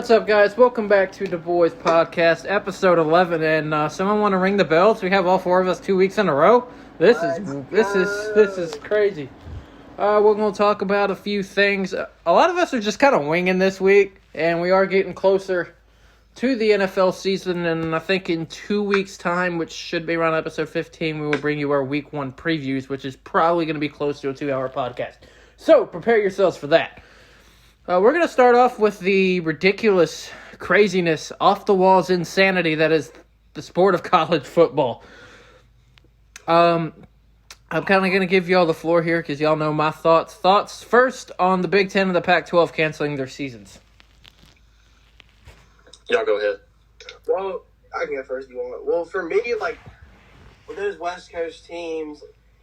What's up, guys? Welcome back to the Boyz podcast, episode 11. And someone want to ring the bell? So we have all four of us 2 weeks in a row. This is crazy. We're going to talk about a few things. A lot of us are just kind of winging this week, and we are getting closer to the NFL season. And I think in 2 weeks' time, which should be around episode 15, we will bring you our week one previews, which is probably going to be close to a 2-hour podcast. So prepare yourselves for that. We're going to start off with the ridiculous craziness, off-the-walls insanity that is the sport of college football. I'm kind of going to give y'all the floor here because y'all know my thoughts. Thoughts first on the Big Ten and the Pac-12 canceling their seasons. Y'all go ahead. Well, I can go first if you want. Well, for me, with those West Coast teams,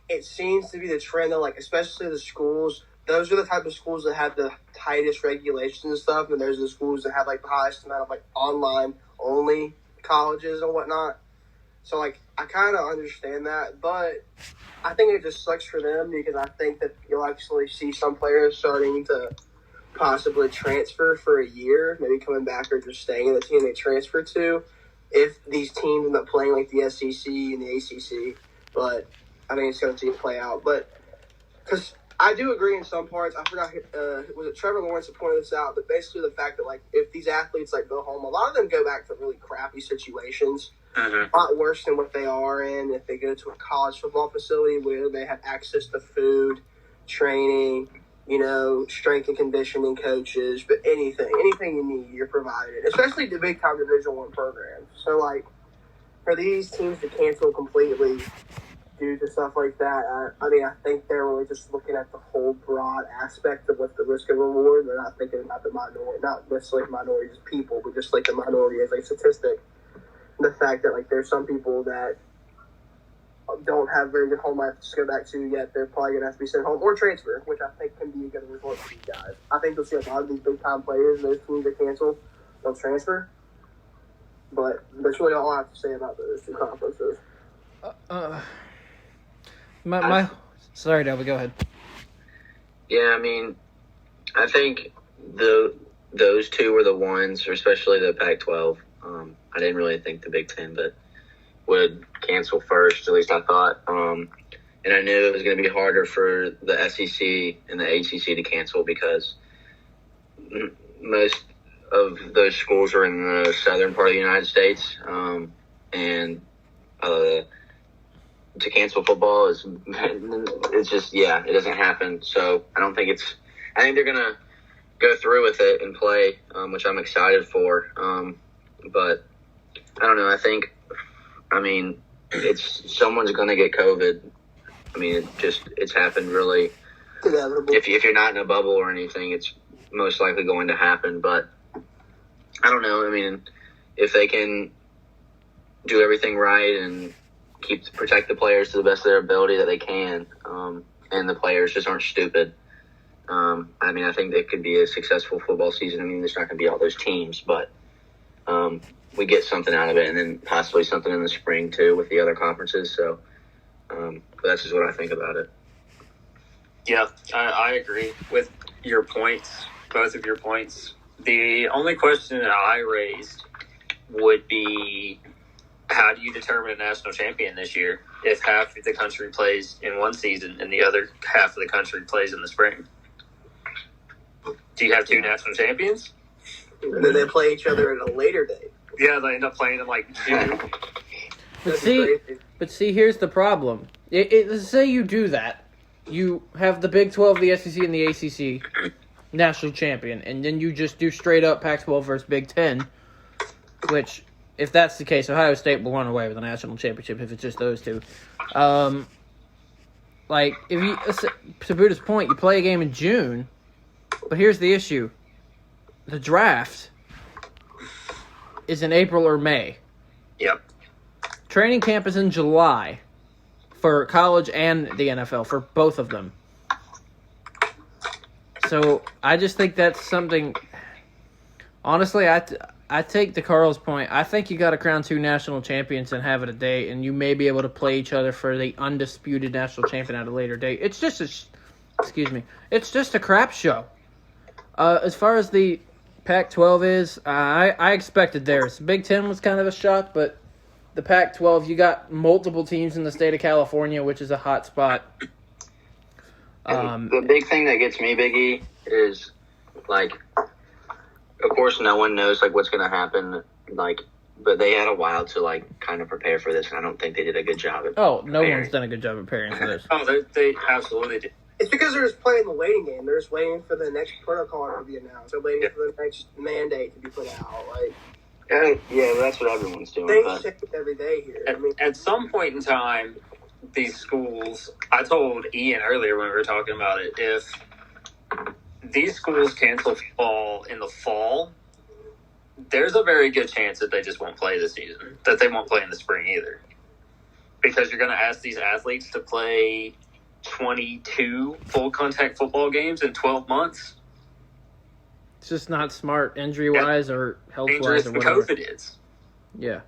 it seems to be the trend that, especially the schools, those are the type of schools that have the tightest regulations and stuff, and those are the schools that have, the highest amount of, online-only colleges and whatnot. So, I kind of understand that, but I think it just sucks for them because I think that you'll actually see some players starting to possibly transfer for a year, maybe coming back or just staying in the team they transfer to, if these teams end up playing like the SEC and the ACC. But I think it's going to play out. But because I do agree in some parts. I forgot, was it Trevor Lawrence that pointed this out? But basically the fact that, if these athletes, go home, a lot of them go back to really crappy situations, a lot worse than what they are in if they go to a college football facility where they have access to food, training, strength and conditioning coaches, but anything you need, you're provided, especially the big-time Division I programs. So, for these teams to cancel completely due to stuff like that, I think they're really just looking at the whole broad aspect of what the risk and reward. They're not thinking about the minority, not necessarily minority as people, but just the minority as a statistic. And the fact that there's some people that don't have very good home life to go back to yet, they're probably going to have to be sent hone or transfer, which I think can be a good result for these guys. I think you'll see a lot of these big-time players, those teams that cancel, they'll transfer. But that's really all I have to say about those two conferences. Sorry, Delby, go ahead. Yeah, I think those two were the ones, especially the Pac-12. I didn't really think the Big Ten, but would cancel first, at least I thought. And I knew it was going to be harder for the SEC and the ACC to cancel because most of those schools are in the southern part of the United States. And to cancel football it's just, it doesn't happen. So I think they're going to go through with it and play, which I'm excited for. But I don't know. I think, someone's going to get COVID. It's happened really. If you're not in a bubble or anything, it's most likely going to happen. But I don't know. If they can do everything right and protect the players to the best of their ability that they can, and the players just aren't stupid. I think it could be a successful football season. There's not going to be all those teams, but we get something out of it, and then possibly something in the spring too with the other conferences. So that's just what I think about it. Yeah, I agree with your points, both of your points. The only question that I raised would be, how do you determine a national champion this year if half of the country plays in one season and the other half of the country plays in the spring? Do you have two national champions? And then they play each other at a later date. Yeah, they end up playing in June. But see, here's the problem. Say you do that. You have the Big 12, the SEC, and the ACC national champion, and then you just do straight up Pac-12 versus Big 10, which, if that's the case, Ohio State will run away with a national championship if it's just those two. If you, to Buddha's point, you play a game in June, but here's the issue. The draft is in April or May. Yep. Training camp is in July for college and the NFL, for both of them. So I just think that's something. Honestly, I take to Carl's point. I think you got to crown two national champions and have it a date, and you may be able to play each other for the undisputed national champion at a later date. It's just a crap show. As far as the Pac-12 is. I expected theirs. Big Ten was kind of a shock, but the Pac-12, you got multiple teams in the state of California, which is a hot spot. The big thing that gets me, Big E, is, like, of course no one knows, like, what's going to happen, like, but they had a while to, like, kind of prepare for this, and I don't think they did a good job at no preparing. one's done a good job of preparing for this. Oh, they absolutely did. It's because they're just playing the waiting game. They're just waiting for the next protocol to be announced. They're waiting for the next mandate to be put out. Like, yeah, that's what everyone's doing. things change every day here. At some point in time, these schools, I told Ian earlier when we were talking about it, if these schools cancel football in the fall, there's a very good chance that they just won't play this season, that they won't play in the spring either. Because you're going to ask these athletes to play 22 full contact football games in 12 months. It's just not smart injury-wise or health-wise Dangerous or for whatever. COVID is. Yeah.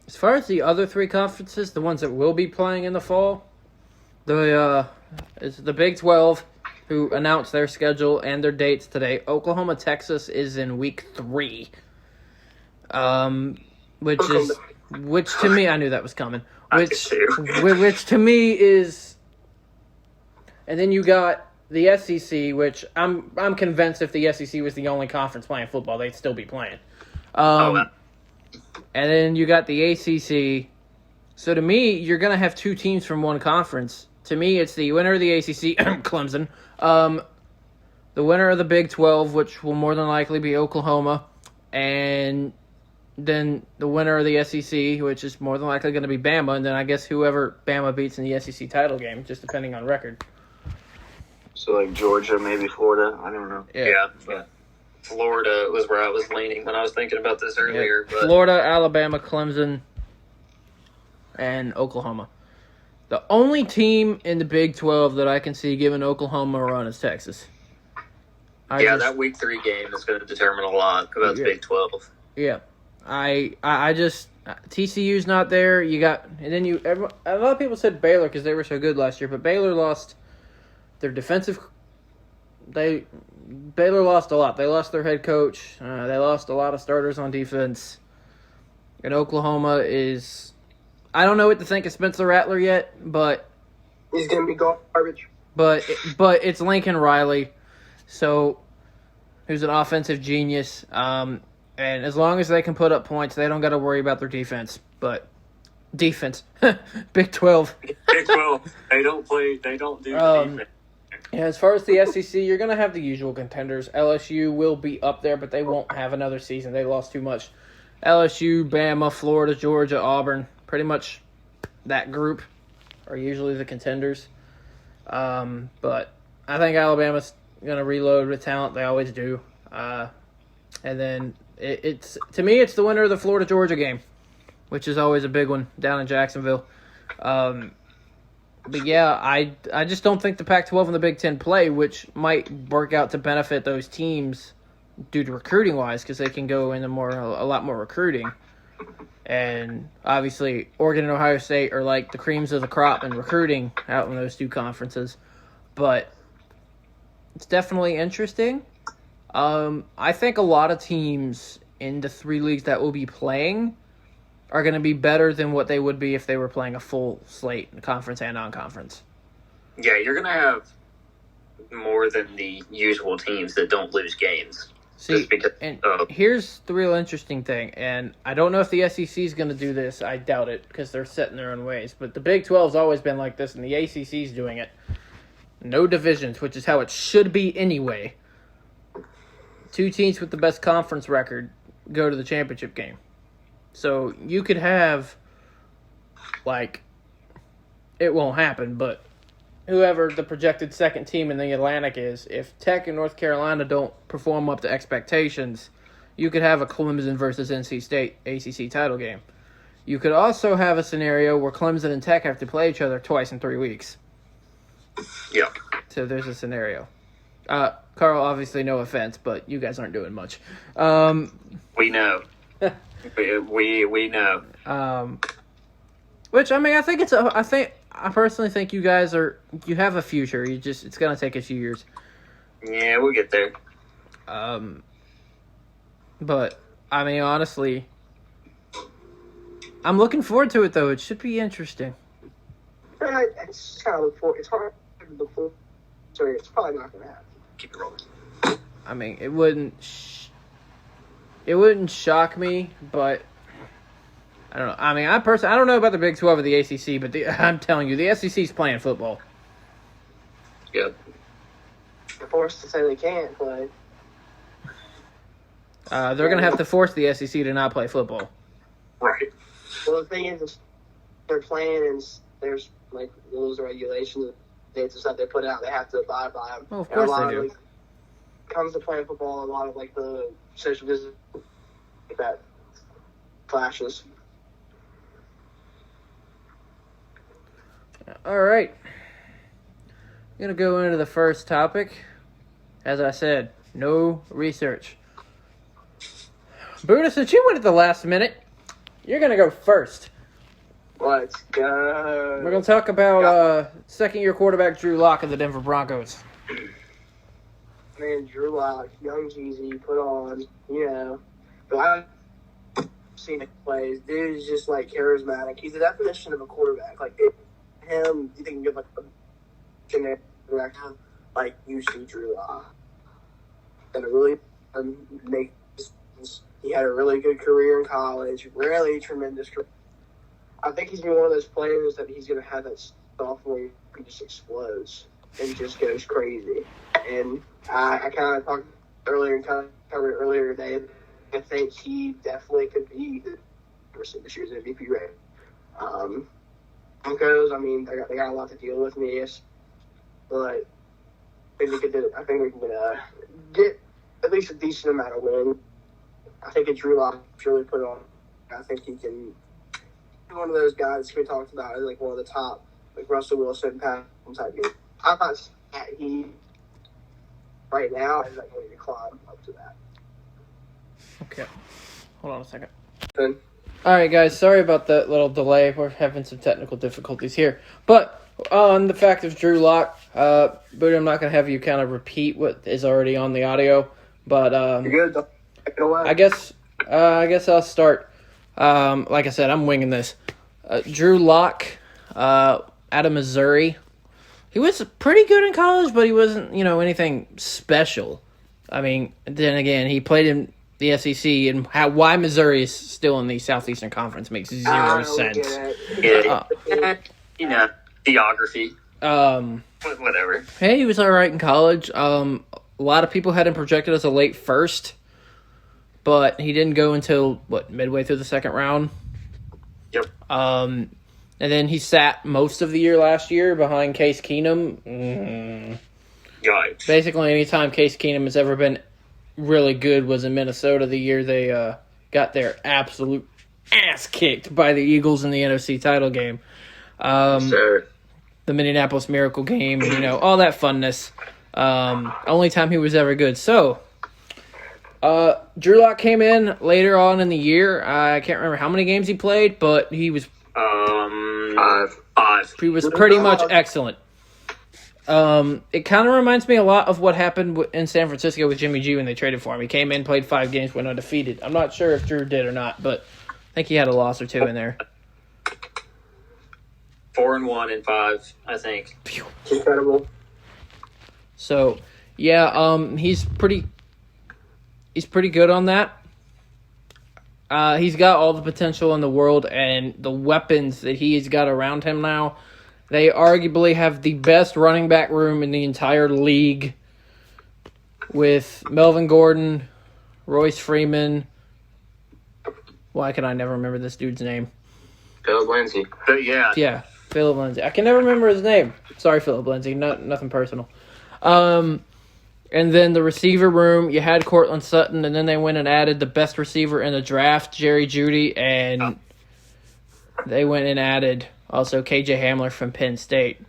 As far as the other three conferences, the ones that will be playing in the fall, is the Big 12, who announced their schedule and their dates today. Oklahoma, Texas is in week 3. Which to me, I knew that was coming. Which to me is, and then you got the SEC, which I'm convinced if the SEC was the only conference playing football, they'd still be playing. And then you got the ACC. So to me, you're gonna have two teams from one conference. To me, it's the winner of the ACC, Clemson. The winner of the Big 12, which will more than likely be Oklahoma, and then the winner of the SEC, which is more than likely going to be Bama, and then I guess whoever Bama beats in the SEC title game, just depending on record. So, like, Georgia, maybe Florida, I don't know. Yeah. Florida was where I was leaning when I was thinking about this earlier. Yeah. But Florida, Alabama, Clemson, and Oklahoma. The only team in the Big 12 that I can see giving Oklahoma a run is Texas. That Week 3 game is going to determine a lot about the Big 12. Yeah. I just TCU's not there. You got, and then a lot of people said Baylor because they were so good last year, but Baylor lost their defensive. Baylor lost a lot. They lost their head coach. They lost a lot of starters on defense. And Oklahoma is, I don't know what to think of Spencer Rattler yet, but he's gonna be garbage. But it's Lincoln Riley, so who's an offensive genius. And as long as they can put up points, they don't got to worry about their defense. But defense, Big 12. Big 12. They don't do defense. Yeah, as far as the SEC, you're going to have the usual contenders. LSU will be up there, but they won't have another season. They lost too much. LSU, Bama, Florida, Georgia, Auburn, pretty much that group are usually the contenders. But I think Alabama's going to reload with talent. They always do. And then it's to me, it's the winner of the Florida-Georgia game, which is always a big one down in Jacksonville. But yeah, I just don't think the Pac-12 and the Big Ten play, which might work out to benefit those teams due to recruiting-wise, because they can go into a lot more recruiting. And obviously, Oregon and Ohio State are like the creams of the crop in recruiting out in those two conferences. But it's definitely interesting. I think a lot of teams in the 3 leagues that will be playing are going to be better than what they would be if they were playing a full slate, conference and non-conference. Yeah, you're going to have more than the usual teams that don't lose games. See, here's the real interesting thing, and I don't know if the SEC is going to do this. I doubt it because they're set in their own ways. But the Big 12's always been like this, and the ACC is doing it. No divisions, which is how it should be anyway. 2 teams with the best conference record go to the championship game. So you could have, like, it won't happen, but whoever the projected second team in the Atlantic is, if Tech and North Carolina don't perform up to expectations, you could have a Clemson versus NC State ACC title game. You could also have a scenario where Clemson and Tech have to play each other twice in 3 weeks. Yeah. So there's a scenario. Carl, obviously no offense, but you guys aren't doing much. We know. we know. Which, I mean, I personally think you guys you have a future. It's going to take a few years. Yeah, we'll get there. But I mean, honestly, I'm looking forward to it though. It should be interesting. It's kind of it's hard to look forward. So it's probably not going to happen. Keep it rolling. I mean, it wouldn't shock me, but I don't know. I mean, I don't know about the Big 12 or the ACC, but I'm telling you, the SEC's playing football. Yep. They're forced to say they can't play. They're going to have to force the SEC to not play football. Right. Well, the thing is, they're playing and there's like rules and regulations. Dates and stuff they put out, they have to abide by them. Well, of course they do. Comes to playing football, a lot of like the social distance that clashes. All right. I'm going to go into the first topic. As I said, no research. Buddha, since you went at the last minute, you're going to go first. Let's go. We're going to talk about second-year quarterback Drew Lock of the Denver Broncos. Man, Drew Lock, young Jeezy, put on, but I've seen him plays. Dude is just like charismatic. He's the definition of a quarterback. Like him, you think you can give like a generic quarterback, like you see Drew Lock. And it really makes sense. He had a really good career in college, really tremendous career. I think he's going to be one of those players that he's going to have that sophomore year he just explodes and just goes crazy. And I kind of talked earlier and kind of covered it earlier today. I think he definitely could be this year's MVP race. Broncos, I mean, they got a lot to deal with in the AS, but I think we can get at least a decent amount of win. I think Drew Lock really put it on. I think he can be one of those guys we talked about as like one of the top, like Russell Wilson, Pat type game. I'm not saying that he right now is like going to climb up to that. Okay. Hold on a second. Then, All right, guys. Sorry about that little delay. We're having some technical difficulties here. But on the fact of Drew Lock, but I'm not going to have you kind of repeat what is already on the audio. But you're good. Take it away. I guess I'll start. Like I said, I'm winging this. Drew Lock, out of Missouri. He was pretty good in college, but he wasn't, anything special. I mean, then again, he played in the SEC, and why Missouri is still in the Southeastern Conference makes zero sense. Geography. Whatever. Hey, he was all right in college. A lot of people had him projected as a late first, but he didn't go until, midway through the second round? Yep. And then he sat most of the year last year behind Case Keenum. Yikes. Basically, anytime Case Keenum has ever been really good was in Minnesota the year they got their absolute ass kicked by the Eagles in the NFC title game. Sir. The Minneapolis Miracle game, all that funness. Only time he was ever good. So, Drew Lock came in later on in the year. I can't remember how many games he played, but he was 5. He was pretty much excellent. It kind of reminds me a lot of what happened in San Francisco with Jimmy G when they traded for him. He came in, played 5 games, went undefeated. I'm not sure if Drew did or not, but I think he had a loss or 2 in there. 4-1 and 5, I think. Incredible. So, yeah, he's pretty good on that. He's got all the potential in the world, and the weapons that he's got around him now, they arguably have the best running back room in the entire league with Melvin Gordon, Royce Freeman. Why can I never remember this dude's name? Philip Lindsay. Yeah, Philip Lindsay. I can never remember his name. Sorry, Philip Lindsay. Nothing personal. And then the receiver room, you had Cortland Sutton, and then they went and added the best receiver in the draft, Jerry Jeudy, and they went and added also KJ Hamler from Penn State.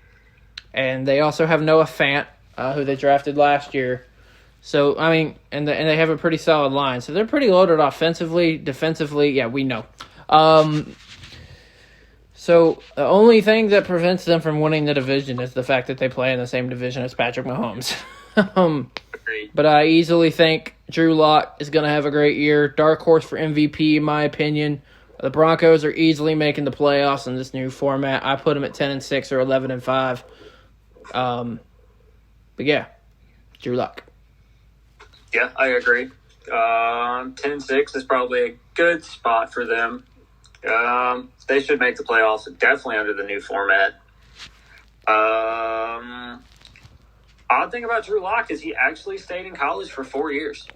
And they also have Noah Fant, who they drafted last year. So, I mean, and they have a pretty solid line. So they're pretty loaded offensively. Defensively, yeah, we know. So the only thing that prevents them from winning the division is the fact that they play in the same division as Patrick Mahomes. Agreed. But I easily think Drew Lock is going to have a great year. Dark horse for MVP, in my opinion. The Broncos are easily making the playoffs in this new format. I put them at 10-6 or 11-5. But yeah, Drew Lock. Yeah, I agree. 10-6 is probably a good spot for them. They should make the playoffs, definitely under the new format. Odd thing about Drew Lock is he actually stayed in college for 4 years.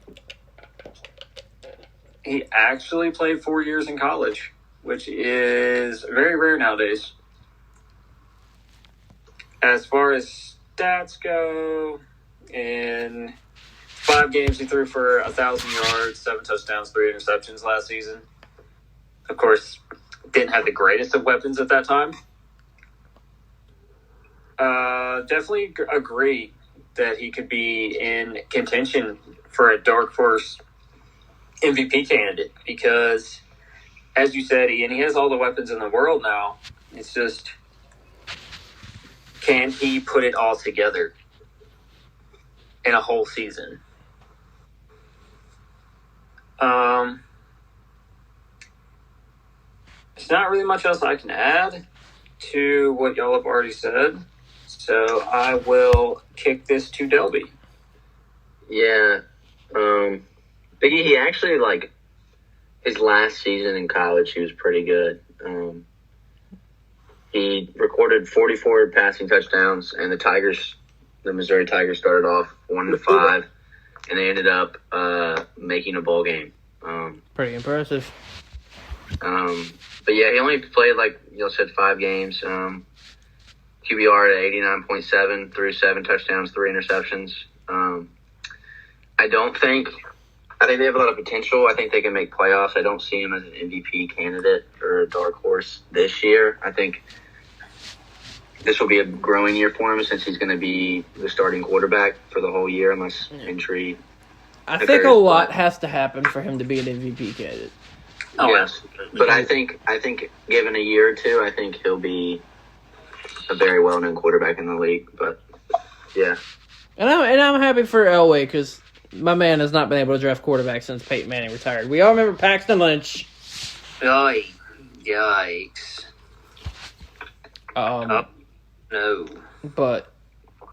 He actually played 4 years in college, which is very rare nowadays. As far as stats go, in 5 games he threw for 1,000 yards, 7 touchdowns, 3 interceptions last season. Of course, didn't have the greatest of weapons at that time. Definitely agree that he could be in contention for a dark horse MVP candidate because, as you said, Ian, he has all the weapons in the world now. It's just, can he put it all together in a whole season? There's not really much else I can add to what y'all have already said. So I will kick this to Delby. Yeah. Biggie, he actually, his last season in college, he was pretty good. He recorded 44 passing touchdowns, and the Missouri Tigers started off 1-5, and they ended up making a bowl game. Pretty impressive. But yeah, he only played, you said, 5 games. QBR at 89.7, threw 7 touchdowns, 3 interceptions. I think they have a lot of potential. I think they can make playoffs. I don't see him as an MVP candidate or a dark horse this year. I think this will be a growing year for him since he's going to be the starting quarterback for the whole year unless injury. I think a lot has to happen for him to be an MVP candidate. Oh, yes. But I think given a year or two, I think he'll be a very well-known quarterback in the league. But, yeah. And I'm happy for Elway because my man has not been able to draft quarterback since Peyton Manning retired. We all remember Paxton Lynch. Yikes. No. But,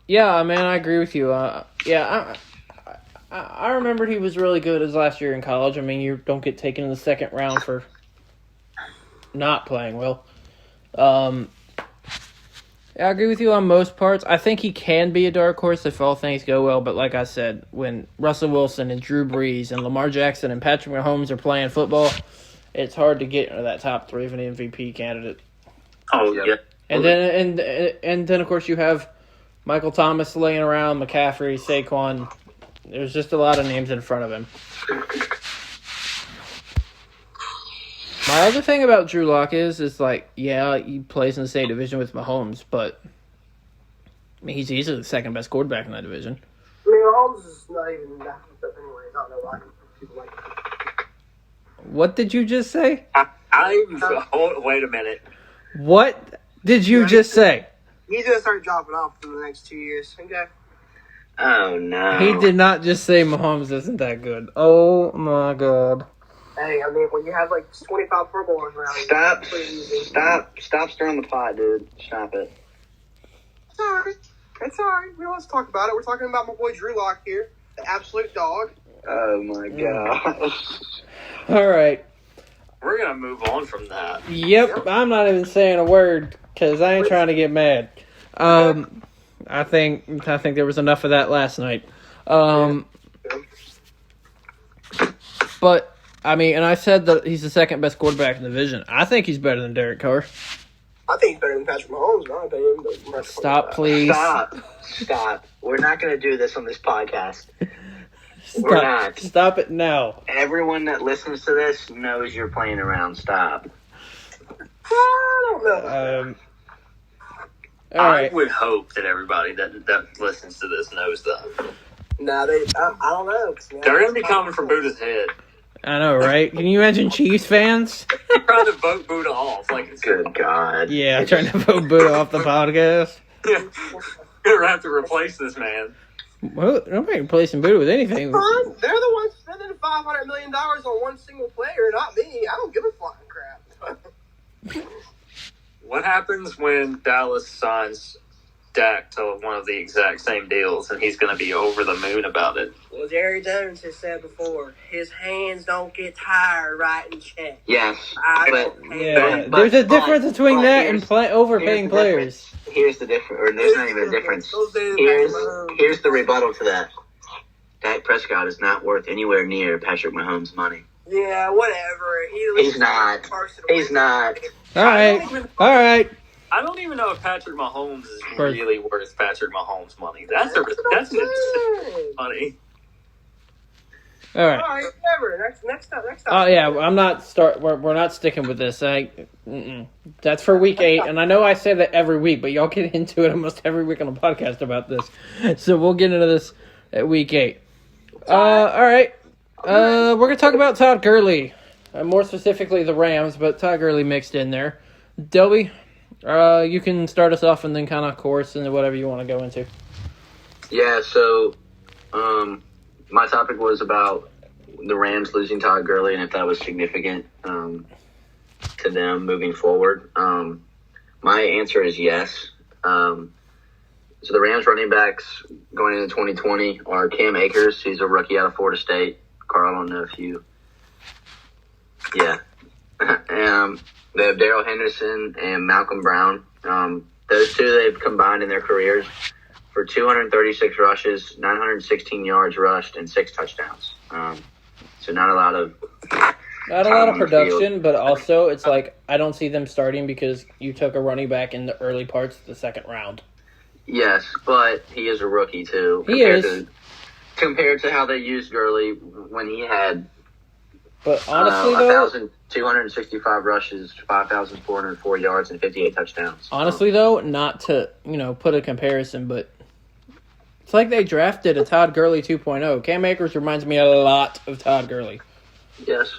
yeah, man, I agree with you. I remember he was really good his last year in college. I mean, you don't get taken in the second round for not playing well. I agree with you on most parts. I think he can be a dark horse if all things go well. But like I said, when Russell Wilson and Drew Brees and Lamar Jackson and Patrick Mahomes are playing football, it's hard to get into that top 3 of an MVP candidate. Oh, yeah. And then of course you have Michael Thomas laying around, McCaffrey, Saquon. There's just a lot of names in front of him. My other thing about Drew Lock is he plays in the same division with Mahomes, but I mean, he's easily the second best quarterback in that division. I mean, Mahomes is not even that up anyway. I don't know why people like him. What did you just say? Wait a minute. What did you just say? He's going to start dropping off in the next 2 years. Okay. Oh, no. He did not just say Mahomes isn't that good. Oh, my God. Hey, I mean, when you have 25 Pro Bowlers around, Stop stirring the pot, dude. Stop it. It's all right. It's all right. We don't want to talk about it. We're talking about my boy Drew Lock here, the absolute dog. Oh my gosh. All right. We're gonna move on from that. Yep. I'm not even saying a word because I ain't trying to get mad. I think there was enough of that last night. But. I mean, and I said that he's the second best quarterback in the division. I think he's better than Derek Carr. I think he's better than Patrick Mahomes, in my opinion. But Stop, please. Stop. We're not going to do this on this podcast. We're not. Stop it now. Everyone that listens to this knows you're playing around. Stop. I don't know. All right. I would hope that everybody that listens to this knows that. Nah, I don't know. They're going to be coming from Buddha's head. I know, right? Can you imagine Chiefs fans? You're trying to vote Buddha off. Good God. Yeah, trying to vote Buddha off the podcast. You're going to have to replace this man. Well, nobody replacing Buddha with anything. Fine. They're the ones spending $500 million on one single player, not me. I don't give a flying crap. What happens when Dallas signs Dak to one of the exact same deals, and he's going to be over the moon about it? Well, Jerry Jones has said before, his hands don't get tired writing checks. Yes, But there's a difference between that and overpaying players. Here's the difference, or there's not even a difference. Here's the rebuttal to that. Dak Prescott is not worth anywhere near Patrick Mahomes' money. Yeah, whatever. He's not. He's not. All right. I don't even know if Patrick Mahomes is really worth Patrick Mahomes' money. That's money. All right. Whatever. Next time. Oh yeah, I'm not We're not sticking with this. That's for week 8, and I know I say that every week, but y'all get into it almost every week on the podcast about this. So we'll get into this at week 8. All right. We're gonna talk about Todd Gurley, more specifically the Rams, but Todd Gurley mixed in there. Delby, you can start us off and then kind of course into whatever you want to go into. Yeah. So, my topic was about the Rams losing Todd Gurley and if that was significant to them moving forward. My answer is yes. So the Rams running backs going into 2020 are Cam Akers. He's a rookie out of Florida State. Carl, I don't know if you... Yeah. They have Darrell Henderson and Malcolm Brown. Those two, they've combined in their careers for 236 rushes, 916 yards rushed, and 6 touchdowns. So not a lot of production, but also it's like I don't see them starting because you took a running back in the early parts of the second round. Yes, but he is a rookie too. Compared to how they used Gurley when he had But honestly, though, 1,265 rushes, 5,404 yards, and 58 touchdowns. Honestly, though, not to put a comparison, but it's like they drafted a Todd Gurley 2.0. Cam Akers reminds me a lot of Todd Gurley. Yes,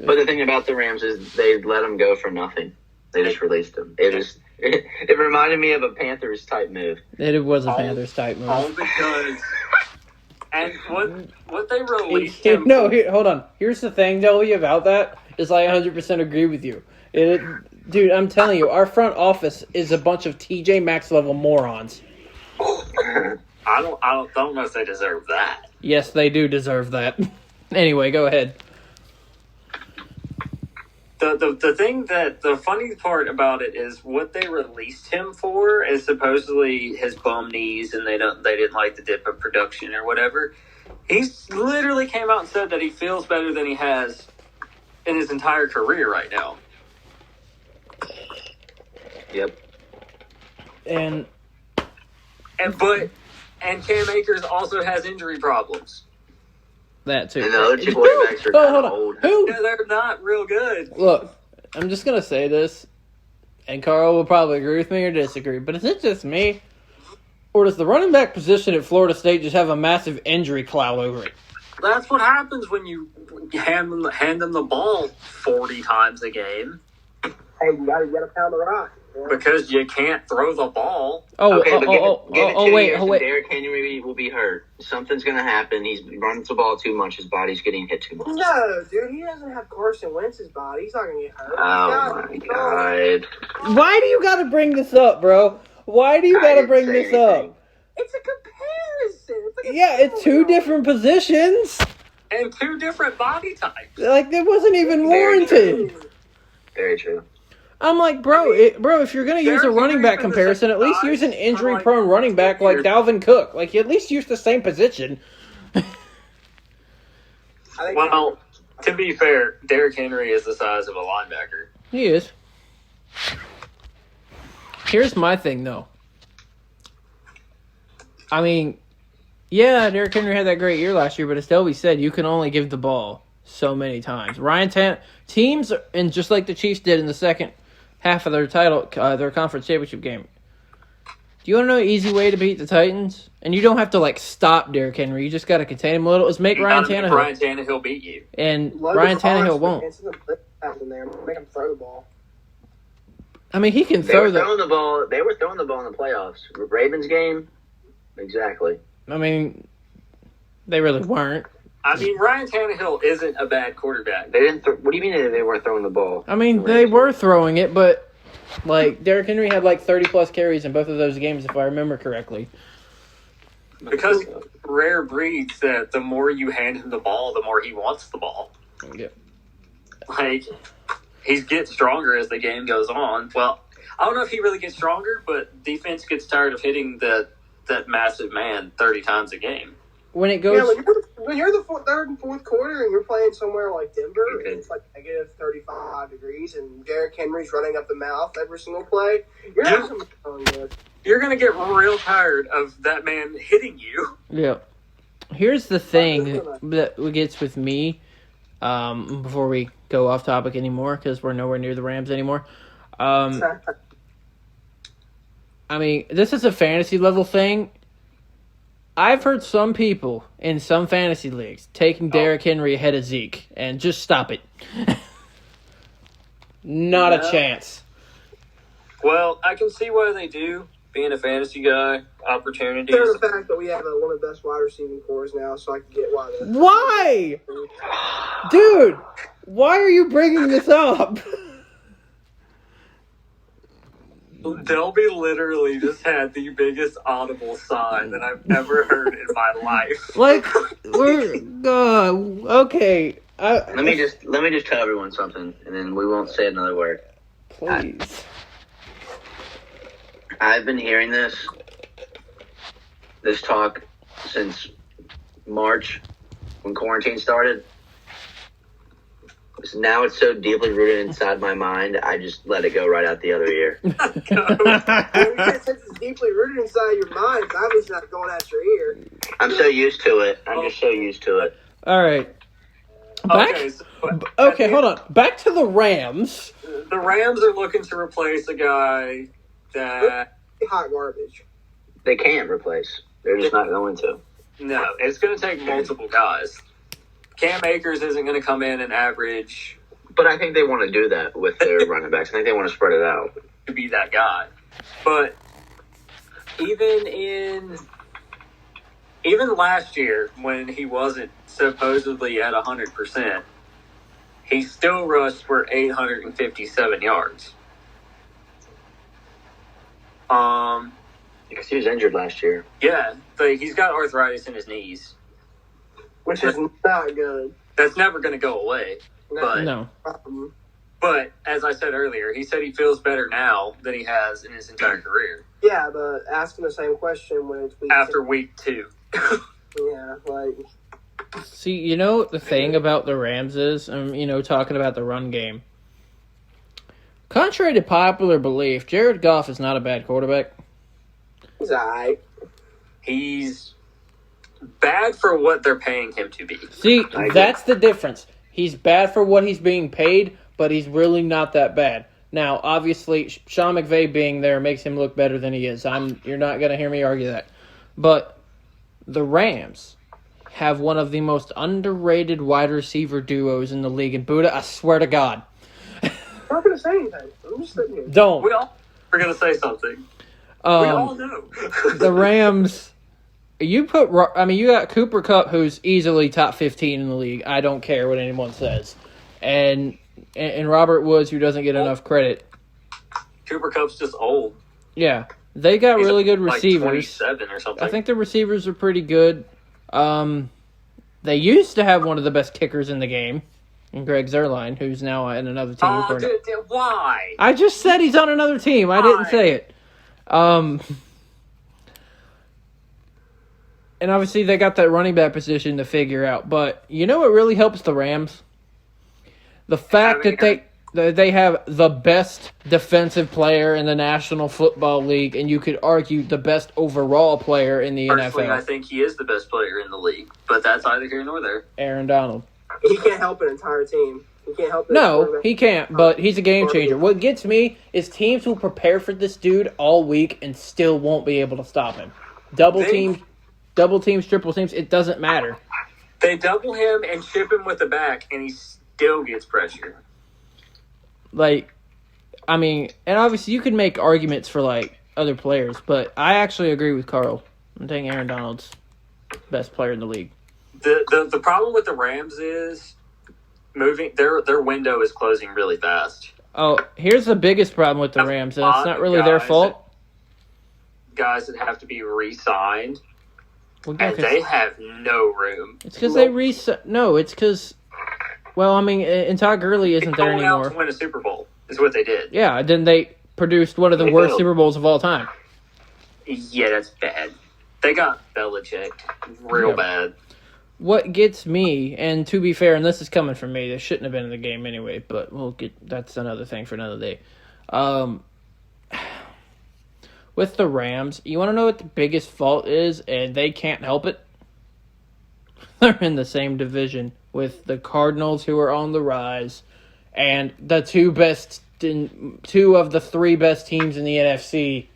but the thing about the Rams is they let him go for nothing. They just released him. It reminded me of a Panthers type move. It was a Panthers type move. All because. And what they released him... No, hold on. Here's the thing, W, about that, is I 100% agree with you. Dude, I'm telling you, our front office is a bunch of TJ Maxx level morons. I don't know if they deserve that. Yes, they do deserve that. Anyway, go ahead. The funny part about it is what they released him for is supposedly his bum knees, and they didn't like the dip of production or whatever. He's literally came out and said that he feels better than he has in his entire career right now. Yep. And Cam Akers also has injury problems. That too. And the other two quarterbacks are kind of old. Yeah, they're not real good. Look, I'm just going to say this, and Carl will probably agree with me or disagree, but is it just me? Or does the running back position at Florida State just have a massive injury cloud over it? That's what happens when you hand them the ball 40 times a game. Hey, you gotta pound the rock. Yeah. Because you can't throw the ball. Wait. Wait. Derrick Henry will be hurt. Something's going to happen. He's running the ball too much. His body's getting hit too much. No, dude, he doesn't have Carson Wentz's body. He's not going to get hurt. Oh, my God. Why do you got to bring this up, bro? Why do you got to bring this up? It's a comparison. It's two different positions. And two different body types. Like, it wasn't even warranted. Very true. I'm like, bro, if you're going to use a running back comparison, at least use an injury-prone running back like Dalvin Cook. Like, you at least use the same position. Well, to be fair, Derrick Henry is the size of a linebacker. He is. Here's my thing, though. I mean, yeah, Derrick Henry had that great year last year, but as Delby said, you can only give the ball so many times. Teams, and just like the Chiefs did in the second half of their their conference championship game. Do you want to know an easy way to beat the Titans? And you don't have to, stop Derrick Henry. You just got to contain him a little. Is make Ryan Tannehill. Ryan Tannehill beat you. And Ryan Tannehill won't. Make him throw the ball. I mean, he can They were throwing the ball in the playoffs. Ravens game, exactly. I mean, they really weren't. I mean, Ryan Tannehill isn't a bad quarterback. They didn't. What do you mean they weren't throwing the ball? I mean, they were throwing it, but like Derrick Henry had like 30+ carries in both of those games, if I remember correctly. Because rare breeds that the more you hand him the ball, the more he wants the ball. Yeah. Like, he gets stronger as the game goes on. Well, I don't know if he really gets stronger, but defense gets tired of hitting that massive man 30 times a game. When it goes, when you're the third and fourth quarter and you're playing somewhere like Denver, and it's like negative 35 degrees, and Derrick Henry's running up the mouth every single play, you're not going to be good. You're going to get real tired of that man hitting you. yeah. Here's the thing that gets with me. Before we go off topic anymore, because we're nowhere near the Rams anymore. I mean, this is a fantasy level thing. I've heard some people in some fantasy leagues taking Derrick Henry ahead of Zeke, and just stop it. Not a chance. Well, I can see why they do. Being a fantasy guy, opportunities. There's the fact that we have one of the best wide receiving cores now, so I can get why that. Why? Dude, why are you bringing this up? Delby literally just had the biggest audible sigh that I've ever heard in my life. Like, we're okay. Let me just tell everyone something, and then we won't say another word. Please. I've been hearing this talk since March when quarantine started. So now it's so deeply rooted inside my mind, I just let it go right out the other ear. Since it's deeply rooted inside your mind, it's obviously not going out your ear. I'm so used to it. I'm just so used to it. All right. Okay, hold on. Back to the Rams. The Rams are looking to replace a guy that... Hot garbage. They can't replace. They're just not going to. No, it's going to take multiple guys. Cam Akers isn't going to come in and average... But I think they want to do that with their running backs. I think they want to spread it out. To be that guy. But even last year, when he wasn't supposedly at 100%, he still rushed for 857 yards. Because he was injured last year. Yeah, but he's got arthritis in his knees. Which is not good. That's never going to go away. No. But, as I said earlier, he said he feels better now than he has in his entire career. Yeah, but ask him the same question when it's after week 2. Yeah, like... See, you know the thing about the Rams is, talking about the run game. Contrary to popular belief, Jared Goff is not a bad quarterback. He's alright. He's bad for what they're paying him to be. See, that's the difference. He's bad for what he's being paid, but he's really not that bad. Now, obviously, Sean McVay being there makes him look better than he is. You're not going to hear me argue that. But the Rams have one of the most underrated wide receiver duos in the league. And Buddha, I swear to God. I'm not going to say anything. I'm just sitting here. Don't. We all are going to say something. We all know. The Rams, you got Cooper Kupp, who's easily top 15 in the league. I don't care what anyone says. And Robert Woods, who doesn't get enough credit. Cooper Kupp's just old. Yeah. They got He's really good like receivers. 27 or something. I think the receivers are pretty good. They used to have one of the best kickers in the game, in Greg Zuerlein, who's now in another team. Why? I just said he's on another team. I didn't say it. And obviously they got that running back position to figure out. But you know what really helps the Rams? The fact that they have the best defensive player in the National Football League, and you could argue the best overall player in the Personally, NFL. I think he is the best player in the league, but that's either here nor there. Aaron Donald. He can't help an entire team. He can't help it. No, he can't, but he's a game changer. What gets me is teams will prepare for this dude all week and still won't be able to stop him. Double teams, triple teams, it doesn't matter. They double him and chip him with the back, and he still gets pressure. And obviously you could make arguments for, other players, but I actually agree with Carl. I'm taking Aaron Donald's best player in the league. The problem with the Rams is moving. Their window is closing really fast. Oh, here's the biggest problem with the Rams, and it's not really their fault. Guys that have to be re-signed, Well, and they have no room. It's because they No, it's because. Well, I mean, and Todd Gurley isn't there anymore. Out to win a Super Bowl is what they did. Yeah, then they produced one of the worst Super Bowls of all time. Yeah, that's bad. They got Belichick real bad. What gets me, and to be fair, and this is coming from me, they shouldn't have been in the game anyway, but that's another thing for another day. With the Rams, you want to know what the biggest fault is, and they can't help it? They're in the same division with the Cardinals, who are on the rise, and the two of the three best teams in the NFC,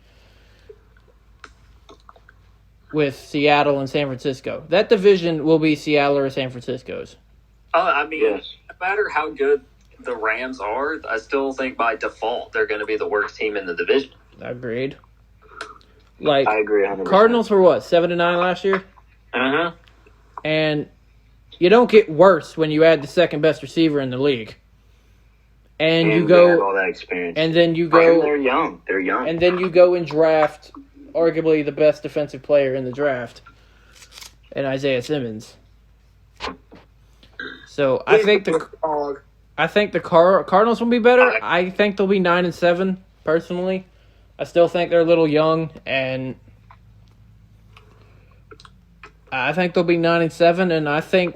with Seattle and San Francisco. That division will be Seattle or San Francisco's. I mean, no matter how good the Rams are, I still think by default they're going to be the worst team in the division. Agreed. I agree 100%. Cardinals were what, 7-9 last year? Uh-huh. And you don't get worse when you add the second best receiver in the league. And you go they have all that experience. And then you go. They're young. And then you go and draft arguably the best defensive player in the draft, and Isaiah Simmons. So I think the Cardinals will be better. I think they'll be 9-7 personally. I still think they're a little young, and I think they'll be 9-7. And I think